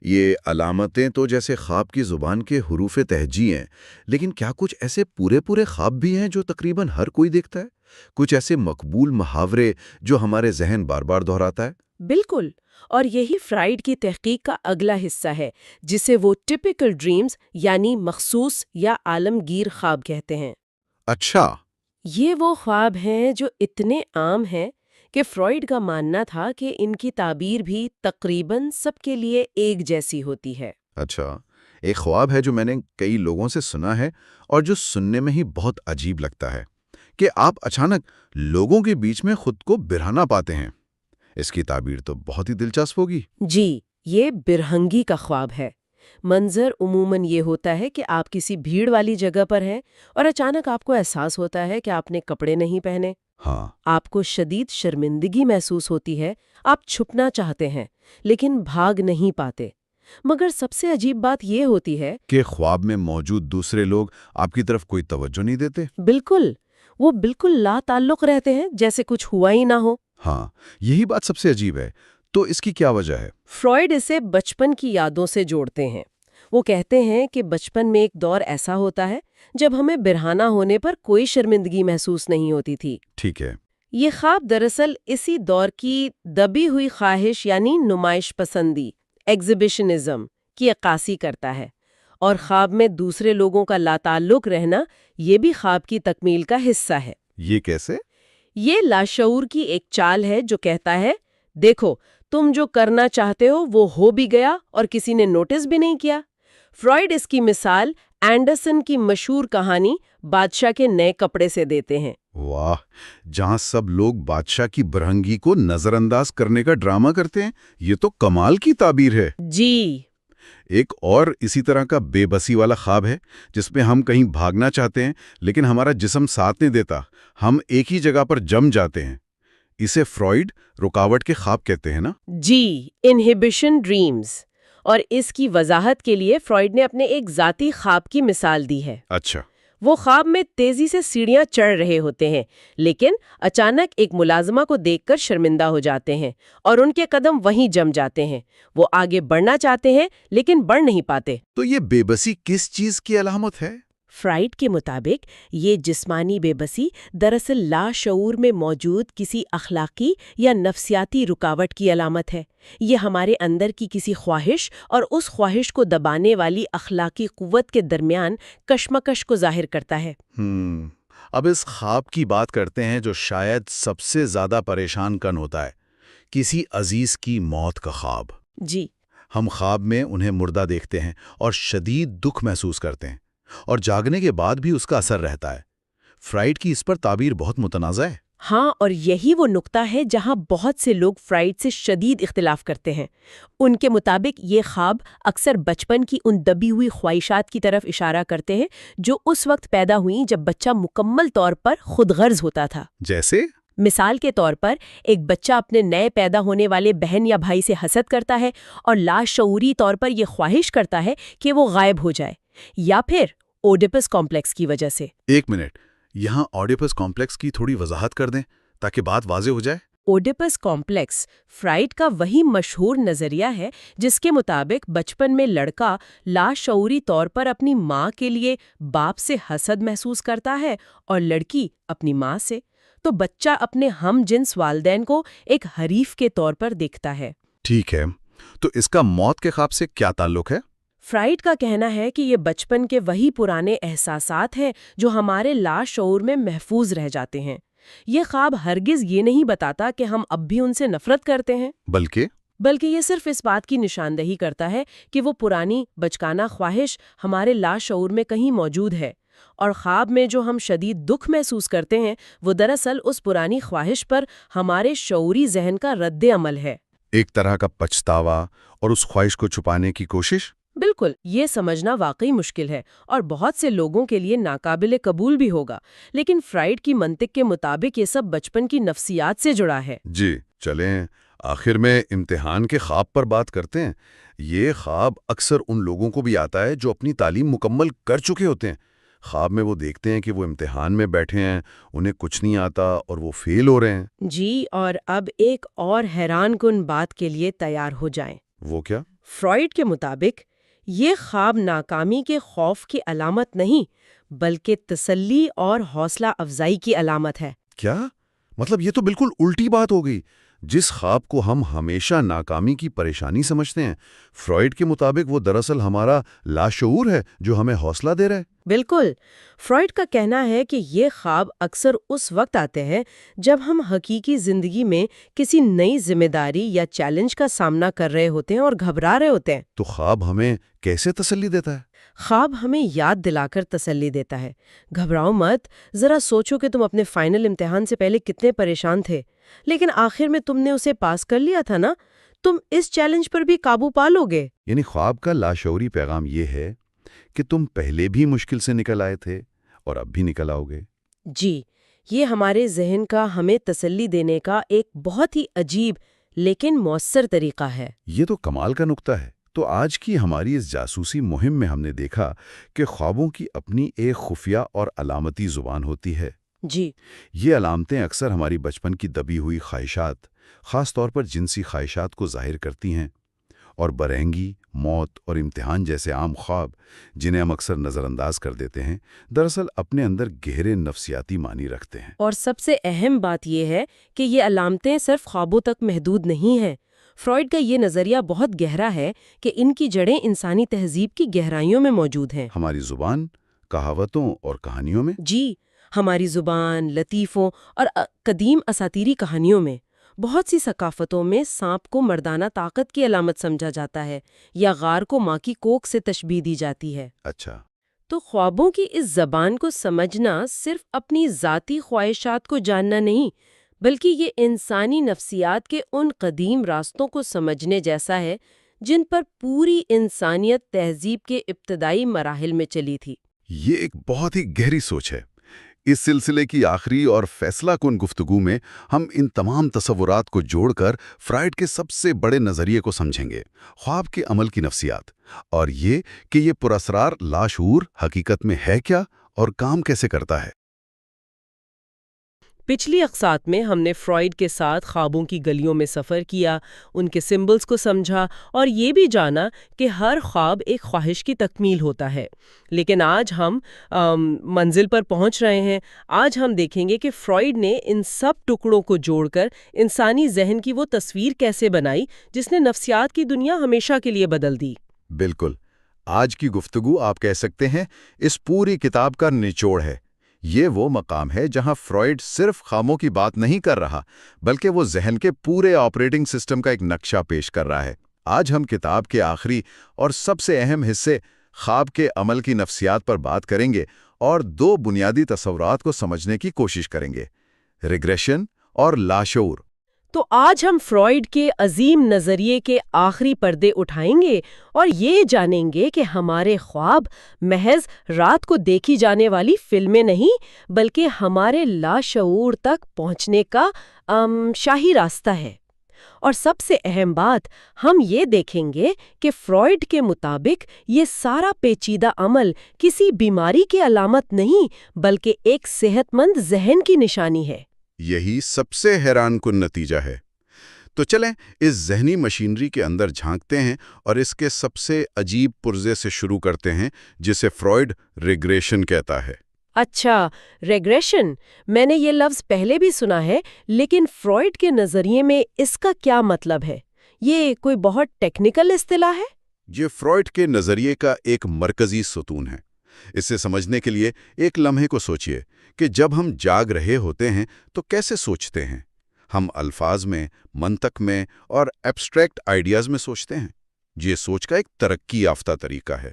یہ علامتیں تو جیسے خواب کی زبان کے حروف تہجی ہیں، لیکن کیا کچھ ایسے پورے خواب بھی ہیں جو تقریباً ہر کوئی دیکھتا ہے؟ کچھ ایسے مقبول محاورے جو ہمارے ذہن بار بار دہراتا ہے؟ بالکل، اور یہی فرائیڈ کی تحقیق کا اگلا حصہ ہے، جسے وہ ٹپیکل ڈریمز یعنی مخصوص یا عالمگیر خواب کہتے ہیں۔ اچھا، یہ وہ خواب ہیں جو اتنے عام ہیں کہ فرائیڈ کا ماننا تھا کہ ان کی تعبیر بھی تقریباً سب کے لیے ایک جیسی ہوتی ہے۔ اچھا، ایک خواب ہے جو میں نے کئی لوگوں سے سنا ہے اور جو سننے میں ہی بہت عجیب لگتا ہے کہ آپ اچانک لوگوں کے بیچ میں خود کو برہنہ پاتے ہیں۔ اس کی تعبیر تو بہت ہی دلچسپ ہوگی۔ جی، یہ برہنگی کا خواب ہے۔ منظر عموماً یہ ہوتا ہے کہ آپ کسی بھیڑ والی جگہ پر ہیں اور اچانک آپ کو احساس ہوتا ہے کہ آپ نے کپڑے نہیں پہنے۔ ہاں، آپ کو شدید شرمندگی محسوس ہوتی ہے، آپ چھپنا چاہتے ہیں لیکن بھاگ نہیں پاتے۔ مگر سب سے عجیب بات یہ ہوتی ہے کہ خواب میں موجود دوسرے لوگ آپ کی طرف کوئی توجہ نہیں دیتے۔ بالکل، وہ بالکل لا تعلق رہتے ہیں، جیسے کچھ ہوا ہی نہ ہو۔ ہاں، یہی بات سب سے عجیب ہے۔ تو اس کی کیا وجہ ہے؟ فرائیڈ اسے بچپن کی یادوں سے جوڑتے ہیں۔ وہ کہتے ہیں کہ بچپن میں ایک دور ایسا ہوتا ہے جب ہمیں برہنہ ہونے پر کوئی شرمندگی محسوس نہیں ہوتی تھی۔ ٹھیک ہے۔ یہ خواب دراصل اسی دور کی دبی ہوئی خواہش یعنی نمائش پسندی، ایگزیبیشنزم کی عکاسی کرتا ہے، اور خواب میں دوسرے لوگوں کا لاتعلق رہنا یہ بھی خواب کی تکمیل کا حصہ ہے۔ یہ کیسے؟ یہ لاشعور کی ایک چال ہے جو کہتا ہے، دیکھو تم جو کرنا چاہتے ہو وہ ہو بھی گیا اور کسی نے نوٹس بھی نہیں کیا۔ فرائیڈ اس کی مثال اینڈرسن کی مشہور کہانی بادشاہ کے نئے کپڑے سے دیتے ہیں۔ واہ، جہاں سب لوگ بادشاہ کی برہنگی کو نظر انداز کرنے کا ڈرامہ کرتے ہیں، یہ تو کمال کی تعبیر ہے۔ جی، ایک اور اسی طرح کا بے بسی والا خواب ہے جس میں ہم کہیں بھاگنا چاہتے ہیں لیکن ہمارا جسم ساتھ نہیں دیتا، ہم ایک ہی جگہ پر جم جاتے ہیں۔ اسے فرائیڈ رکاوٹ کے خواب کہتے ہیں نا؟ جی، انہیبیشن ڈریمز۔ اور اس کی وضاحت کے لیے فرائیڈ نے اپنے ایک ذاتی خواب کی مثال دی ہے۔ اچھا، وہ خواب میں تیزی سے سیڑھیاں چڑھ رہے ہوتے ہیں، لیکن اچانک ایک ملازمہ کو دیکھ کر شرمندہ ہو جاتے ہیں اور ان کے قدم وہیں جم جاتے ہیں۔ وہ آگے بڑھنا چاہتے ہیں لیکن بڑھ نہیں پاتے۔ تو یہ بے بسی کس چیز کی علامت ہے؟ فرائیڈ کے مطابق یہ جسمانی بے بسی دراصل لاشعور میں موجود کسی اخلاقی یا نفسیاتی رکاوٹ کی علامت ہے۔ یہ ہمارے اندر کی کسی خواہش اور اس خواہش کو دبانے والی اخلاقی قوت کے درمیان کشمکش کو ظاہر کرتا ہے۔ اب اس خواب کی بات کرتے ہیں جو شاید سب سے زیادہ پریشان کن ہوتا ہے، کسی عزیز کی موت کا خواب۔ جی، ہم خواب میں انہیں مردہ دیکھتے ہیں اور شدید دکھ محسوس کرتے ہیں، اور جاگنے کے بعد بھی اس کا اثر رہتا ہے۔ فرائیڈ کی اس پر تعبیر بہت متنازع ہے۔ ہاں، اور یہی وہ نقطہ ہے جہاں بہت سے لوگ فرائیڈ سے شدید اختلاف کرتے ہیں۔ ان کے مطابق یہ خواب اکثر بچپن کی ان دبی ہوئی خواہشات کی طرف اشارہ کرتے ہیں جو اس وقت پیدا ہوئیں جب بچہ مکمل طور پر خود غرض ہوتا تھا۔ جیسے؟ مثال کے طور پر ایک بچہ اپنے نئے پیدا ہونے والے بہن یا بھائی سے حسد کرتا ہے اور لاشعوری طور پر یہ خواہش کرتا ہے کہ وہ غائب ہو جائے، یا پھر اوڈیپس کمپلیکس کی وجہ سے۔ ایک منٹ، یہاں اوڈیپس کمپلیکس کی تھوڑی وضاحت کر دیں تاکہ بات واضح ہو جائے۔ اوڈیپس کمپلیکس فرائیڈ کا وہی مشہور نظریہ ہے جس کے مطابق بچپن میں لڑکا لاشعوری طور پر اپنی ماں کے لیے باپ سے حسد محسوس کرتا ہے اور لڑکی اپنی ماں سے۔ تو بچہ اپنے ہم جنس والدین کو ایک حریف کے طور پر دیکھتا ہے۔ ٹھیک ہے، تو اس کا موت کے خواب سے کیا تعلق ہے؟ فرائیڈ کا کہنا ہے کہ یہ بچپن کے وہی پرانے احساسات ہیں جو ہمارے لاشعور میں محفوظ رہ جاتے ہیں۔ یہ خواب ہرگز یہ نہیں بتاتا کہ ہم اب بھی ان سے نفرت کرتے ہیں، بلکہ یہ صرف اس بات کی نشاندہی کرتا ہے کہ وہ پرانی بچکانہ خواہش ہمارے لاشعور میں کہیں موجود ہے، اور خواب میں جو ہم شدید دکھ محسوس کرتے ہیں وہ دراصل اس پرانی خواہش پر ہمارے شعوری ذہن کا رد عمل ہے۔ ایک طرح کا پچھتاوا اور اس خواہش کو چھپانے کی کوشش۔ بالکل، یہ سمجھنا واقعی مشکل ہے اور بہت سے لوگوں کے لیے ناقابل قبول بھی ہوگا، لیکن فرائیڈ کی منطق کے مطابق یہ سب بچپن کی نفسیات سے جڑا ہے۔ جی، چلیں آخر میں امتحان کے خواب پر بات کرتے ہیں۔ یہ خواب اکثر ان لوگوں کو بھی آتا ہے جو اپنی تعلیم مکمل کر چکے ہوتے ہیں۔ خواب میں وہ دیکھتے ہیں کہ وہ امتحان میں بیٹھے ہیں، انہیں کچھ نہیں آتا اور وہ فیل ہو رہے ہیں۔ جی، اور اب ایک اور حیران کن بات کے لیے تیار ہو جائیں۔ وہ کیا؟ فرائیڈ کے مطابق یہ خواب ناکامی کے خوف کی علامت نہیں بلکہ تسلی اور حوصلہ افزائی کی علامت ہے۔ کیا؟ مطلب یہ تو بالکل الٹی بات ہو گئی۔ جس خواب کو ہم ہمیشہ ناکامی کی پریشانی سمجھتے ہیں، فرائیڈ کے مطابق وہ دراصل ہمارا لاشعور ہے جو ہمیں حوصلہ دے رہا ہے۔ بالکل، فرائیڈ کا کہنا ہے کہ یہ خواب اکثر اس وقت آتے ہیں جب ہم حقیقی زندگی میں کسی نئی ذمہ داری یا چیلنج کا سامنا کر رہے ہوتے ہیں اور گھبرا رہے ہوتے ہیں۔ تو خواب ہمیں کیسے تسلی دیتا ہے؟ خواب ہمیں یاد دلا کر تسلی دیتا ہے، گھبراؤ مت، ذرا سوچو کہ تم اپنے فائنل امتحان سے پہلے کتنے پریشان تھے، لیکن آخر میں تم نے اسے پاس کر لیا تھا نا، تم اس چیلنج پر بھی قابو پا لو گے۔ یعنی خواب کا لاشعوری پیغام یہ ہے کہ تم پہلے بھی مشکل سے نکل آئے تھے اور اب بھی نکل آؤ گے۔ جی، یہ ہمارے ذہن کا ہمیں تسلی دینے کا ایک بہت ہی عجیب لیکن مؤثر طریقہ ہے۔ یہ تو کمال کا نکتہ ہے۔ تو آج کی ہماری اس جاسوسی مہم میں ہم نے دیکھا کہ خوابوں کی اپنی ایک خفیہ اور علامتی زبان ہوتی ہے۔ جی، یہ علامتیں اکثر ہماری بچپن کی دبی ہوئی خواہشات، خاص طور پر جنسی خواہشات کو ظاہر کرتی ہیں، اور برہنگی، موت اور امتحان جیسے عام خواب جنہیں ہم اکثر نظر انداز کر دیتے ہیں، دراصل اپنے اندر گہرے نفسیاتی معنی رکھتے ہیں۔ اور سب سے اہم بات یہ ہے کہ یہ علامتیں صرف خوابوں تک محدود نہیں ہیں۔ فرائیڈ کا یہ نظریہ بہت گہرا ہے کہ ان کی جڑیں انسانی تہذیب کی گہرائیوں میں موجود ہیں۔ ہماری زبان، کہاوتوں اور کہانیوں میں۔ جی، ہماری زبان، لطیفوں اور قدیم اساطیری کہانیوں میں۔ بہت سی ثقافتوں میں سانپ کو مردانہ طاقت کی علامت سمجھا جاتا ہے، یا غار کو ماں کی کوکھ سے تشبیہ دی جاتی ہے۔ اچھا، تو خوابوں کی اس زبان کو سمجھنا صرف اپنی ذاتی خواہشات کو جاننا نہیں، بلکہ یہ انسانی نفسیات کے ان قدیم راستوں کو سمجھنے جیسا ہے جن پر پوری انسانیت تہذیب کے ابتدائی مراحل میں چلی تھی۔ یہ ایک بہت ہی گہری سوچ ہے۔ اس سلسلے کی آخری اور فیصلہ کن گفتگو میں ہم ان تمام تصورات کو جوڑ کر فرائیڈ کے سب سے بڑے نظریے کو سمجھیں گے، خواب کے عمل کی نفسیات، اور یہ کہ یہ پراسرار لاشعور حقیقت میں ہے کیا اور کام کیسے کرتا ہے۔ پچھلی اقساط میں ہم نے فرائیڈ کے ساتھ خوابوں کی گلیوں میں سفر کیا، ان کے سمبلز کو سمجھا اور یہ بھی جانا کہ ہر خواب ایک خواہش کی تکمیل ہوتا ہے۔ لیکن آج ہم منزل پر پہنچ رہے ہیں۔ آج ہم دیکھیں گے کہ فرائیڈ نے ان سب ٹکڑوں کو جوڑ کر انسانی ذہن کی وہ تصویر کیسے بنائی جس نے نفسیات کی دنیا ہمیشہ کے لیے بدل دی۔ بالکل، آج کی گفتگو آپ کہہ سکتے ہیں اس پوری کتاب کا نچوڑ ہے۔ یہ وہ مقام ہے جہاں فرائیڈ صرف خوابوں کی بات نہیں کر رہا، بلکہ وہ ذہن کے پورے آپریٹنگ سسٹم کا ایک نقشہ پیش کر رہا ہے۔ آج ہم کتاب کے آخری اور سب سے اہم حصے خواب کے عمل کی نفسیات پر بات کریں گے اور دو بنیادی تصورات کو سمجھنے کی کوشش کریں گے: ریگریشن اور لاشعور۔ تو آج ہم فرائیڈ کے عظیم نظریے کے آخری پردے اٹھائیں گے اور یہ جانیں گے کہ ہمارے خواب محض رات کو دیکھی جانے والی فلمیں نہیں، بلکہ ہمارے لاشعور تک پہنچنے کا شاہی راستہ ہے۔ اور سب سے اہم بات، ہم یہ دیکھیں گے کہ فرائیڈ کے مطابق یہ سارا پیچیدہ عمل کسی بیماری کی علامت نہیں، بلکہ ایک صحت مند ذہن کی نشانی ہے۔ یہی سب سے حیران کن نتیجہ ہے۔ تو چلیں اس ذہنی مشینری کے اندر جھانکتے ہیں اور اس کے سب سے عجیب پرزے سے شروع کرتے ہیں جسے فرائیڈ ریگریشن کہتا ہے۔ اچھا، ریگریشن، میں نے یہ لفظ پہلے بھی سنا ہے، لیکن فرائیڈ کے نظریے میں اس کا کیا مطلب ہے؟ یہ کوئی بہت ٹیکنیکل اصطلاح ہے؟ یہ فرائیڈ کے نظریے کا ایک مرکزی ستون ہے۔ اسے سمجھنے کے لیے ایک لمحے کو سوچئے کہ جب ہم جاگ رہے ہوتے ہیں تو کیسے سوچتے ہیں؟ ہم الفاظ میں، منطق میں اور ایبسٹریکٹ آئیڈیاز میں سوچتے ہیں۔ یہ سوچ کا ایک ترقی یافتہ طریقہ ہے۔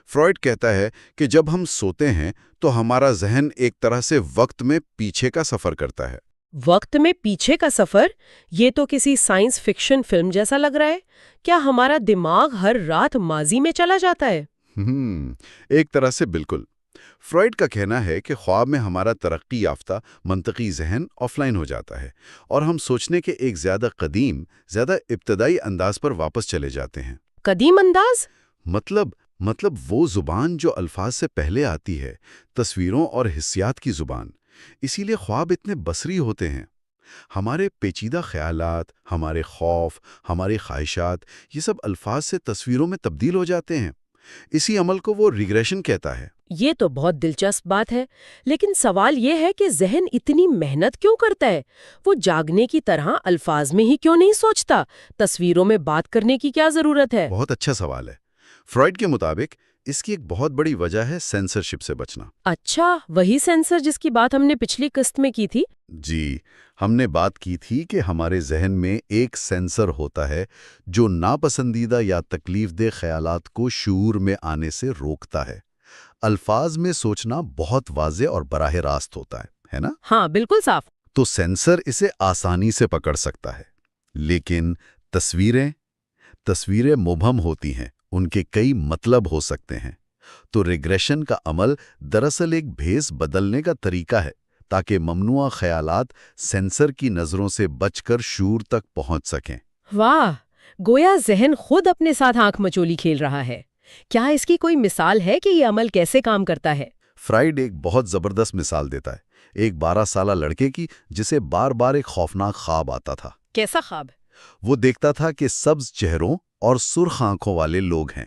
فرائیڈ کہتا ہے کہ جب ہم سوتے ہیں تو ہمارا ذہن ایک طرح سے وقت میں پیچھے کا سفر کرتا ہے۔ وقت میں پیچھے کا سفر؟ یہ تو کسی سائنس فکشن فلم جیسا لگ رہا ہے۔ کیا ہمارا دماغ ہر رات ماضی میں چلا جاتا ہے؟ ایک طرح سے بالکل۔ فرائیڈ کا کہنا ہے کہ خواب میں ہمارا ترقی یافتہ منطقی ذہن آف لائن ہو جاتا ہے اور ہم سوچنے کے ایک زیادہ قدیم، زیادہ ابتدائی انداز پر واپس چلے جاتے ہیں۔ قدیم انداز؟ مطلب وہ زبان جو الفاظ سے پہلے آتی ہے، تصویروں اور حسیات کی زبان۔ اسی لیے خواب اتنے بصری ہوتے ہیں۔ ہمارے پیچیدہ خیالات، ہمارے خوف، ہماری خواہشات، یہ سب الفاظ سے تصویروں میں تبدیل ہو جاتے ہیں۔ اسی عمل کو وہ ریگریشن کہتا ہے۔ یہ تو بہت دلچسپ بات ہے، لیکن سوال یہ ہے کہ ذہن اتنی محنت کیوں کرتا ہے؟ وہ جاگنے کی طرح الفاظ میں ہی کیوں نہیں سوچتا؟ تصویروں میں بات کرنے کی کیا ضرورت ہے؟ بہت اچھا سوال ہے۔ فرائیڈ کے مطابق اس کی ایک بہت بڑی وجہ ہے سینسرشپ سے بچنا۔ اچھا، وہی سینسر جس کی بات ہم نے پچھلی قسط میں کی تھی؟ جی، ہم نے بات کی تھی کہ ہمارے ذہن میں ایک سینسر ہوتا ہے جو ناپسندیدہ یا تکلیف دہ خیالات کو شعور میں آنے سے روکتا ہے۔ الفاظ میں سوچنا بہت واضح اور براہ راست ہوتا ہے نا؟ ہاں، بالکل صاف۔ تو سینسر اسے آسانی سے پکڑ سکتا ہے۔ لیکن تصویریں مبہم ہوتی ہیں، ان کے کئی مطلب ہو سکتے ہیں۔ تو ریگریشن کا عمل دراصل ایک بھیس بدلنے کا طریقہ ہے تاکہ ممنوعہ خیالات سینسر کی نظروں سے بچ کر شعور تک پہنچ سکیں۔ واہ، گویا ذہن خود اپنے ساتھ آنکھ مچولی کھیل رہا ہے۔ کیا اس کی کوئی مثال ہے کہ یہ عمل کیسے کام کرتا ہے؟ فرائیڈ ایک بہت زبردست مثال دیتا ہے، ایک 12 سالہ لڑکے کی جسے بار بار ایک خوفناک خواب آتا تھا۔ کیسا خواب؟ وہ دیکھتا تھا کہ سبز چہروں اور سرخ آنکھوں والے لوگ ہیں۔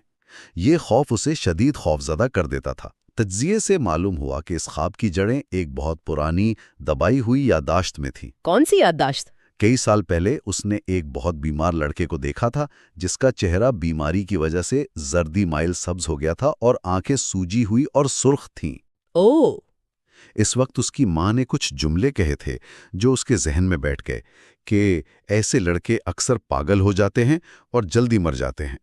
یہ خوف اسے شدید خوفزدہ کر دیتا تھا۔ تجزیے سے معلوم ہوا کہ اس خواب کی جڑیں ایک بہت پرانی دبائی ہوئی یادداشت میں تھیں۔ کون سی یادداشت؟ کئی سال پہلے اس نے ایک بہت بیمار لڑکے کو دیکھا تھا جس کا چہرہ بیماری کی وجہ سے زردی مائل سبز ہو گیا تھا اور آنکھیں سوجی ہوئی اور سرخ تھیں۔ اوہ! اس وقت اس کی ماں نے کچھ جملے کہے تھے جو اس کے ذہن میں بیٹھ گئے کہ ایسے لڑکے اکثر پاگل ہو جاتے ہیں اور جلدی مر جاتے ہیں۔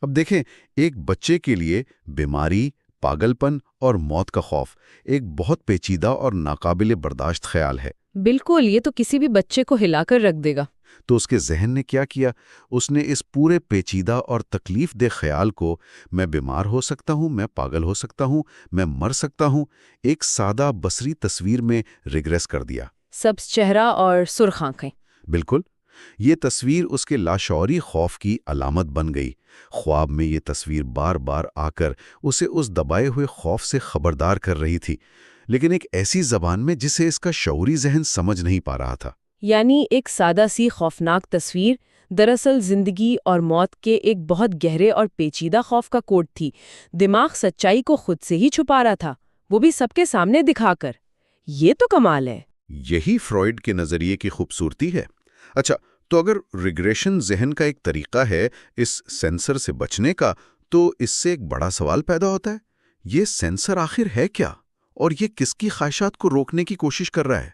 اب دیکھیں، ایک بچے کے لیے بیماری، پاگلپن اور موت کا خوف ایک بہت پیچیدہ اور ناقابل برداشت خیال ہے۔ بالکل، یہ تو کسی بھی بچے کو ہلا کر رکھ دے گا۔ تو اس کے ذہن نے کیا کیا؟ اس نے اس پورے پیچیدہ اور تکلیف دہ خیال کو، میں بیمار ہو سکتا ہوں، میں پاگل ہو سکتا ہوں، میں مر سکتا ہوں، ایک سادہ بصری تصویر میں ریگریس کر دیا۔ سبز چہرہ اور سرخ آنکھیں۔ بالکل، یہ تصویر اس کے لاشعوری خوف کی علامت بن گئی۔ خواب میں یہ تصویر بار بار آ کر اسے اس دبائے ہوئے خوف سے خبردار کر رہی تھی، لیکن ایک ایسی زبان میں جسے اس کا شعوری ذہن سمجھ نہیں پا رہا تھا۔ یعنی ایک سادہ سی خوفناک تصویر دراصل زندگی اور موت کے ایک بہت گہرے اور پیچیدہ خوف کا کوڈ تھی۔ دماغ سچائی کو خود سے ہی چھپا رہا تھا، وہ بھی سب کے سامنے دکھا کر۔ یہ تو کمال ہے۔ یہی فروئڈ کے نظریے کی خوبصورتی ہے۔ اچھا، تو اگر ریگریشن ذہن کا ایک طریقہ ہے اس سینسر سے بچنے کا، تو اس سے ایک بڑا سوال پیدا ہوتا ہے، یہ سینسر آخر ہے کیا؟ اور یہ کس کی خواہشات کو روکنے کی کوشش کر رہا ہے؟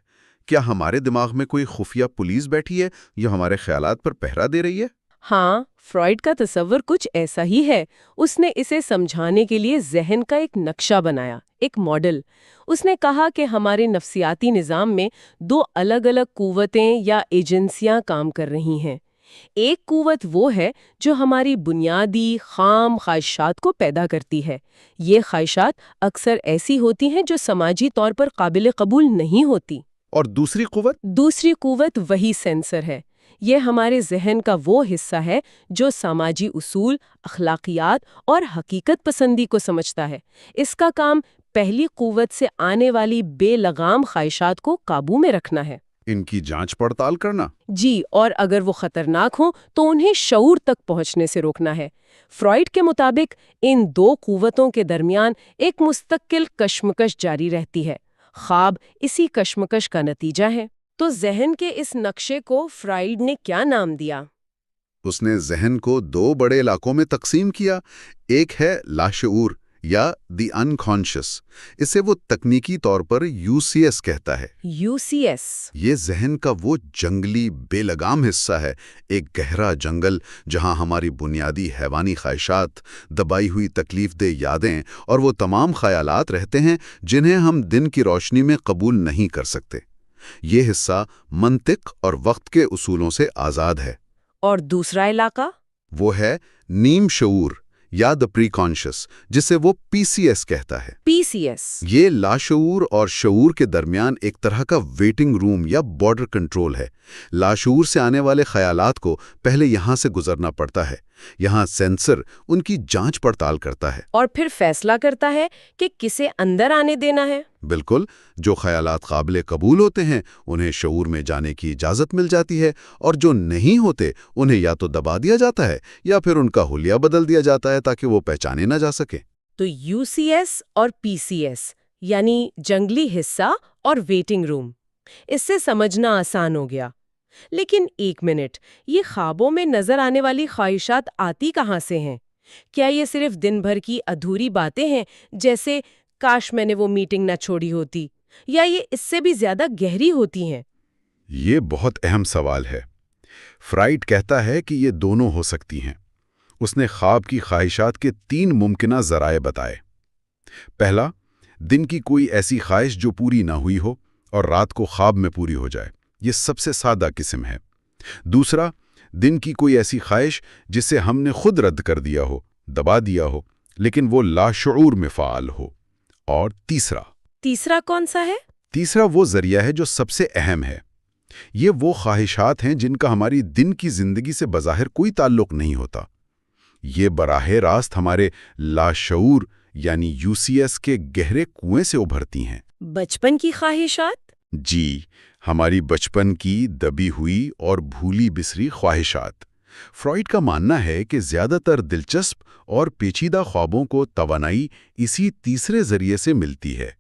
کیا ہمارے دماغ میں کوئی خفیہ پولیس بیٹھی ہے جو ہمارے خیالات پر پہرا دے رہی ہے؟ ہاں، فرائڈ کا تصور کچھ ایسا ہی ہے۔ اس نے اسے سمجھانے کے لیے ذہن کا ایک نقشہ بنایا، ایک ماڈل۔ اس نے کہا کہ ہمارے نفسیاتی نظام میں دو الگ الگ قوتیں یا ایجنسیاں کام کر رہی ہیں۔ ایک قوت وہ ہے جو ہماری بنیادی خام خواہشات کو پیدا کرتی ہے۔ یہ خواہشات اکثر ایسی ہوتی ہیں جو سماجی طور پر قابل قبول نہیں ہوتی۔ اور دوسری قوت؟ دوسری قوت وہی سینسر ہے۔ یہ ہمارے ذہن کا وہ حصہ ہے جو سماجی اصول، اخلاقیات اور حقیقت پسندی کو سمجھتا ہے۔ اس کا کام پہلی قوت سے آنے والی بے لگام خواہشات کو قابو میں رکھنا ہے۔ ان کی جانچ پڑتال کرنا؟ جی، اور اگر وہ خطرناک ہوں تو انہیں شعور تک پہنچنے سے روکنا ہے۔ فرائڈ کے مطابق ان دو قوتوں کے درمیان ایک مستقل کشمکش جاری رہتی ہے۔ خواب اسی کشمکش کا نتیجہ ہے۔ تو ذہن کے اس نقشے کو فرائڈ نے کیا نام دیا؟ اس نے ذہن کو دو بڑے علاقوں میں تقسیم کیا۔ ایک ہے لاشعور یا دی انکانشس، اسے وہ تکنیکی طور پر UCS کہتا ہے۔ UCS یہ ذہن کا وہ جنگلی بے لگام حصہ ہے، ایک گہرا جنگل جہاں ہماری بنیادی حیوانی خواہشات، دبائی ہوئی تکلیف دہ یادیں اور وہ تمام خیالات رہتے ہیں جنہیں ہم دن کی روشنی میں قبول نہیں کر سکتے۔ یہ حصہ منطق اور وقت کے اصولوں سے آزاد ہے۔ اور دوسرا علاقہ؟ وہ ہے نیم شعور یا دا پری کانشس، جسے وہ PCS کہتا ہے۔ PCS یہ لاشعور اور شعور کے درمیان ایک طرح کا ویٹنگ روم یا بارڈر کنٹرول ہے۔ لاشعور سے آنے والے خیالات کو پہلے یہاں سے گزرنا پڑتا ہے۔ یہاں سینسر ان کی جانچ پڑتال کرتا ہے اور پھر فیصلہ کرتا ہے کہ کسے اندر آنے دینا ہے۔ بالکل، جو خیالات قابل قبول ہوتے ہیں انہیں شعور میں جانے کی اجازت مل جاتی ہے، اور جو نہیں ہوتے انہیں یا تو دبا دیا جاتا ہے یا پھر ان کا حلیہ بدل دیا جاتا ہے تاکہ وہ پہچانے نہ جا سکے۔ تو UCS اور PCS یعنی جنگلی حصہ اور ویٹنگ روم، اس سے سمجھنا آسان ہو گیا۔ لیکن ایک منٹ، یہ خوابوں میں نظر آنے والی خواہشات آتی کہاں سے ہیں؟ کیا یہ صرف دن بھر کی ادھوری باتیں ہیں، جیسے کاش میں نے وہ میٹنگ نہ چھوڑی ہوتی، یا یہ اس سے بھی زیادہ گہری ہوتی ہیں؟ یہ بہت اہم سوال ہے۔ فرائڈ کہتا ہے کہ یہ دونوں ہو سکتی ہیں۔ اس نے خواب کی خواہشات کے 3 ممکنہ ذرائع بتائے۔ پہلا، دن کی کوئی ایسی خواہش جو پوری نہ ہوئی ہو اور رات کو خواب میں پوری ہو جائے، یہ سب سے سادہ قسم ہے۔ دوسرا، دن کی کوئی ایسی خواہش جسے ہم نے خود رد کر دیا ہو، دبا دیا ہو، لیکن وہ لاشعور میں فعال ہو۔ اور تیسرا کون سا ہے؟ تیسرا وہ ذریعہ ہے جو سب سے اہم ہے۔ یہ وہ خواہشات ہیں جن کا ہماری دن کی زندگی سے بظاہر کوئی تعلق نہیں ہوتا۔ یہ براہ راست ہمارے لاشعور یعنی UCS کے گہرے کنویں سے ابھرتی ہیں۔ بچپن کی خواہشات؟ جی، ہماری بچپن کی دبی ہوئی اور بھولی بسری خواہشات۔ فرائڈ کا ماننا ہے کہ زیادہ تر دلچسپ اور پیچیدہ خوابوں کو توانائی اسی تیسرے ذریعے سے ملتی ہے۔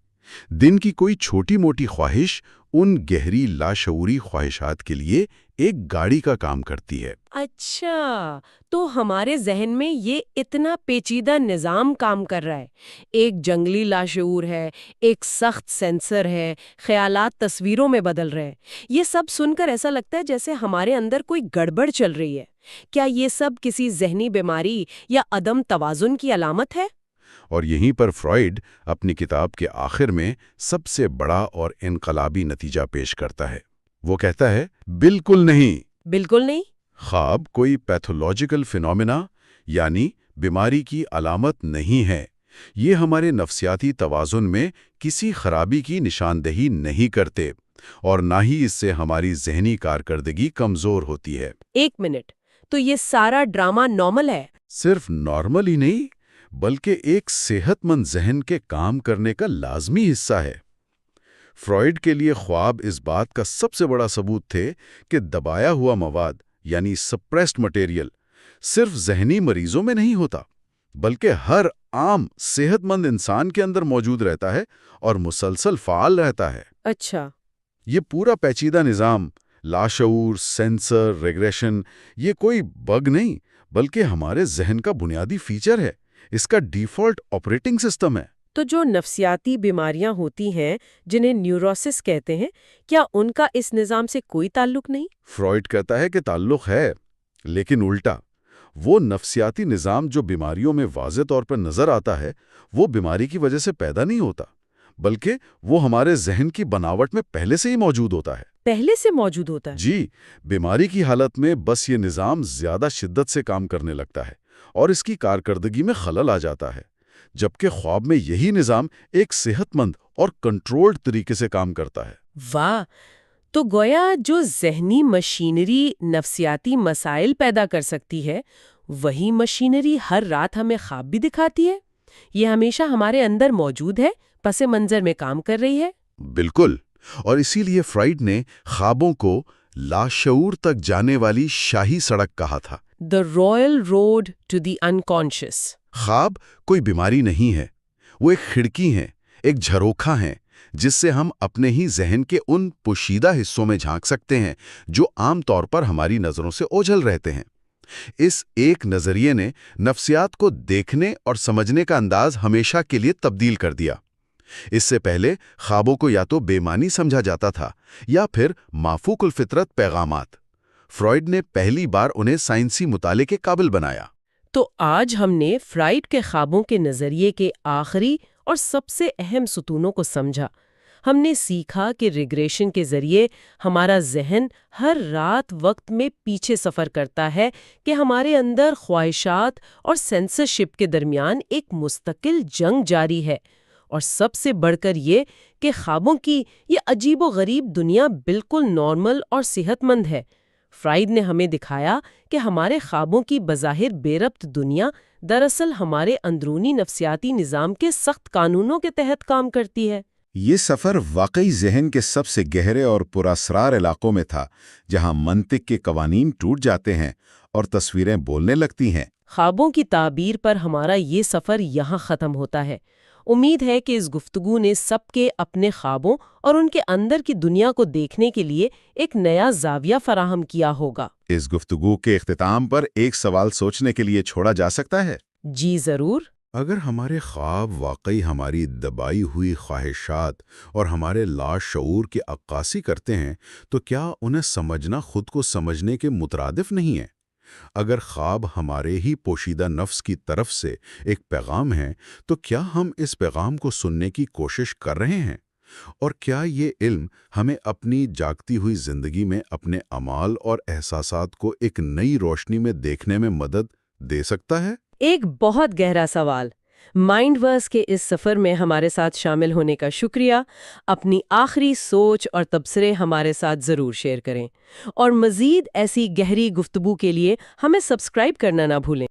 دن کی کوئی چھوٹی موٹی خواہش ان گہری لاشعوری خواہشات کے لیے ایک گاڑی کا کام کرتی ہے۔ اچھا، تو ہمارے ذہن میں یہ اتنا پیچیدہ نظام کام کر رہا ہے۔ ایک جنگلی لاشعور ہے، ایک سخت سینسر ہے، خیالات تصویروں میں بدل رہے ہیں۔ یہ سب سن کر ایسا لگتا ہے جیسے ہمارے اندر کوئی گڑبڑ چل رہی ہے۔ کیا یہ سب کسی ذہنی بیماری یا عدم توازن کی علامت ہے؟ اور یہیں پر فرائڈ اپنی کتاب کے آخر میں سب سے بڑا اور انقلابی نتیجہ پیش کرتا ہے۔ وہ کہتا ہے، بالکل نہیں، بالکل نہیں۔ خواب کوئی پیتھولوجیکل فینومینا یعنی بیماری کی علامت نہیں ہے۔ یہ ہمارے نفسیاتی توازن میں کسی خرابی کی نشاندہی نہیں کرتے، اور نہ ہی اس سے ہماری ذہنی کارکردگی کمزور ہوتی ہے۔ ایک منٹ، تو یہ سارا ڈرامہ نارمل ہے؟ صرف نارمل ہی نہیں، بلکہ ایک صحت مند ذہن کے کام کرنے کا لازمی حصہ ہے۔ فرائڈ کے لیے خواب اس بات کا سب سے بڑا ثبوت تھے کہ دبایا ہوا مواد یعنی سپریسڈ مٹیریل صرف ذہنی مریضوں میں نہیں ہوتا، بلکہ ہر عام صحت مند انسان کے اندر موجود رہتا ہے اور مسلسل فعال رہتا ہے۔ اچھا۔ یہ پورا پیچیدہ نظام، لاشعور، سینسر، ریگریشن، یہ کوئی بگ نہیں بلکہ ہمارے ذہن کا بنیادی فیچر ہے، اس کا ڈیفالٹ آپریٹنگ سسٹم ہے۔ تو جو نفسیاتی بیماریاں ہوتی ہیں جنہیں نیوروسس کہتے ہیں، کیا ان کا اس نظام سے کوئی تعلق نہیں؟ فرائڈ کہتا ہے کہ تعلق ہے، لیکن الٹا۔ وہ نفسیاتی نظام جو بیماریوں میں واضح طور پر نظر آتا ہے، وہ بیماری کی وجہ سے پیدا نہیں ہوتا، بلکہ وہ ہمارے ذہن کی بناوٹ میں پہلے سے ہی موجود ہوتا ہے۔ پہلے سے موجود ہوتا ہے؟ جی، بیماری کی حالت میں بس یہ نظام زیادہ شدت سے کام کرنے لگتا ہے اور اس کی کارکردگی میں خلل آ جاتا ہے، جبکہ خواب میں یہی نظام ایک صحت مند اور کنٹرولڈ طریقے سے کام کرتا ہے۔ واہ! تو گویا جو ذہنی مشینری نفسیاتی مسائل پیدا کر سکتی ہے، وہی مشینری ہر رات ہمیں خواب بھی دکھاتی ہے؟ یہ ہمیشہ ہمارے اندر موجود ہے، پس منظر میں کام کر رہی ہے؟ بالکل، اور اسی لیے فرائڈ نے خوابوں کو لاشعور تک جانے والی شاہی سڑک کہا تھا۔ The royal road to the unconscious۔ خواب کوئی بیماری نہیں ہے، وہ ایک کھڑکی ہے، ایک جھروکھا ہے جس سے ہم اپنے ہی ذہن کے ان پوشیدہ حصوں میں جھانک سکتے ہیں جو عام طور پر ہماری نظروں سے اوجھل رہتے ہیں۔ اس ایک نظریے نے نفسیات کو دیکھنے اور سمجھنے کا انداز ہمیشہ کے لیے تبدیل کر دیا۔ اس سے پہلے خوابوں کو یا تو بے معنی سمجھا جاتا تھا یا پھر مافوق الفطرت پیغامات۔ فرائڈ نے پہلی بار انہیں سائنسی مطالعے کے قابل بنایا۔ تو آج ہم نے فرائڈ کے خوابوں کے نظریے کے آخری اور سب سے اہم ستونوں کو سمجھا۔ ہم نے سیکھا کہ ریگریشن کے ذریعے ہمارا ذہن ہر رات وقت میں پیچھے سفر کرتا ہے کہ ہمارے اندر خواہشات اور سینسرشپ کے درمیان ایک مستقل جنگ جاری ہے، اور سب سے بڑھ کر یہ کہ خوابوں کی یہ عجیب و غریب دنیا بالکل نارمل اور صحت مند ہے۔ فرائڈ نے ہمیں دکھایا کہ ہمارے خوابوں کی بظاہر بے ربط دنیا دراصل ہمارے اندرونی نفسیاتی نظام کے سخت قانونوں کے تحت کام کرتی ہے۔ یہ سفر واقعی ذہن کے سب سے گہرے اور پراسرار علاقوں میں تھا، جہاں منطق کے قوانین ٹوٹ جاتے ہیں اور تصویریں بولنے لگتی ہیں۔ خوابوں کی تعبیر پر ہمارا یہ سفر یہاں ختم ہوتا ہے۔ امید ہے کہ اس گفتگو نے سب کے اپنے خوابوں اور ان کے اندر کی دنیا کو دیکھنے کے لیے ایک نیا زاویہ فراہم کیا ہوگا۔ اس گفتگو کے اختتام پر ایک سوال سوچنے کے لیے چھوڑا جا سکتا ہے۔ جی ضرور۔ اگر ہمارے خواب واقعی ہماری دبائی ہوئی خواہشات اور ہمارے لاشعور کی عکاسی کرتے ہیں، تو کیا انہیں سمجھنا خود کو سمجھنے کے مترادف نہیں ہے؟ اگر خواب ہمارے ہی پوشیدہ نفس کی طرف سے ایک پیغام ہے، تو کیا ہم اس پیغام کو سننے کی کوشش کر رہے ہیں؟ اور کیا یہ علم ہمیں اپنی جاگتی ہوئی زندگی میں اپنے اعمال اور احساسات کو ایک نئی روشنی میں دیکھنے میں مدد دے سکتا ہے؟ ایک بہت گہرا سوال۔ مائنڈ ورس کے اس سفر میں ہمارے ساتھ شامل ہونے کا شکریہ۔ اپنی آخری سوچ اور تبصرے ہمارے ساتھ ضرور شیئر کریں، اور مزید ایسی گہری گفتگو کے لیے ہمیں سبسکرائب کرنا نہ بھولیں۔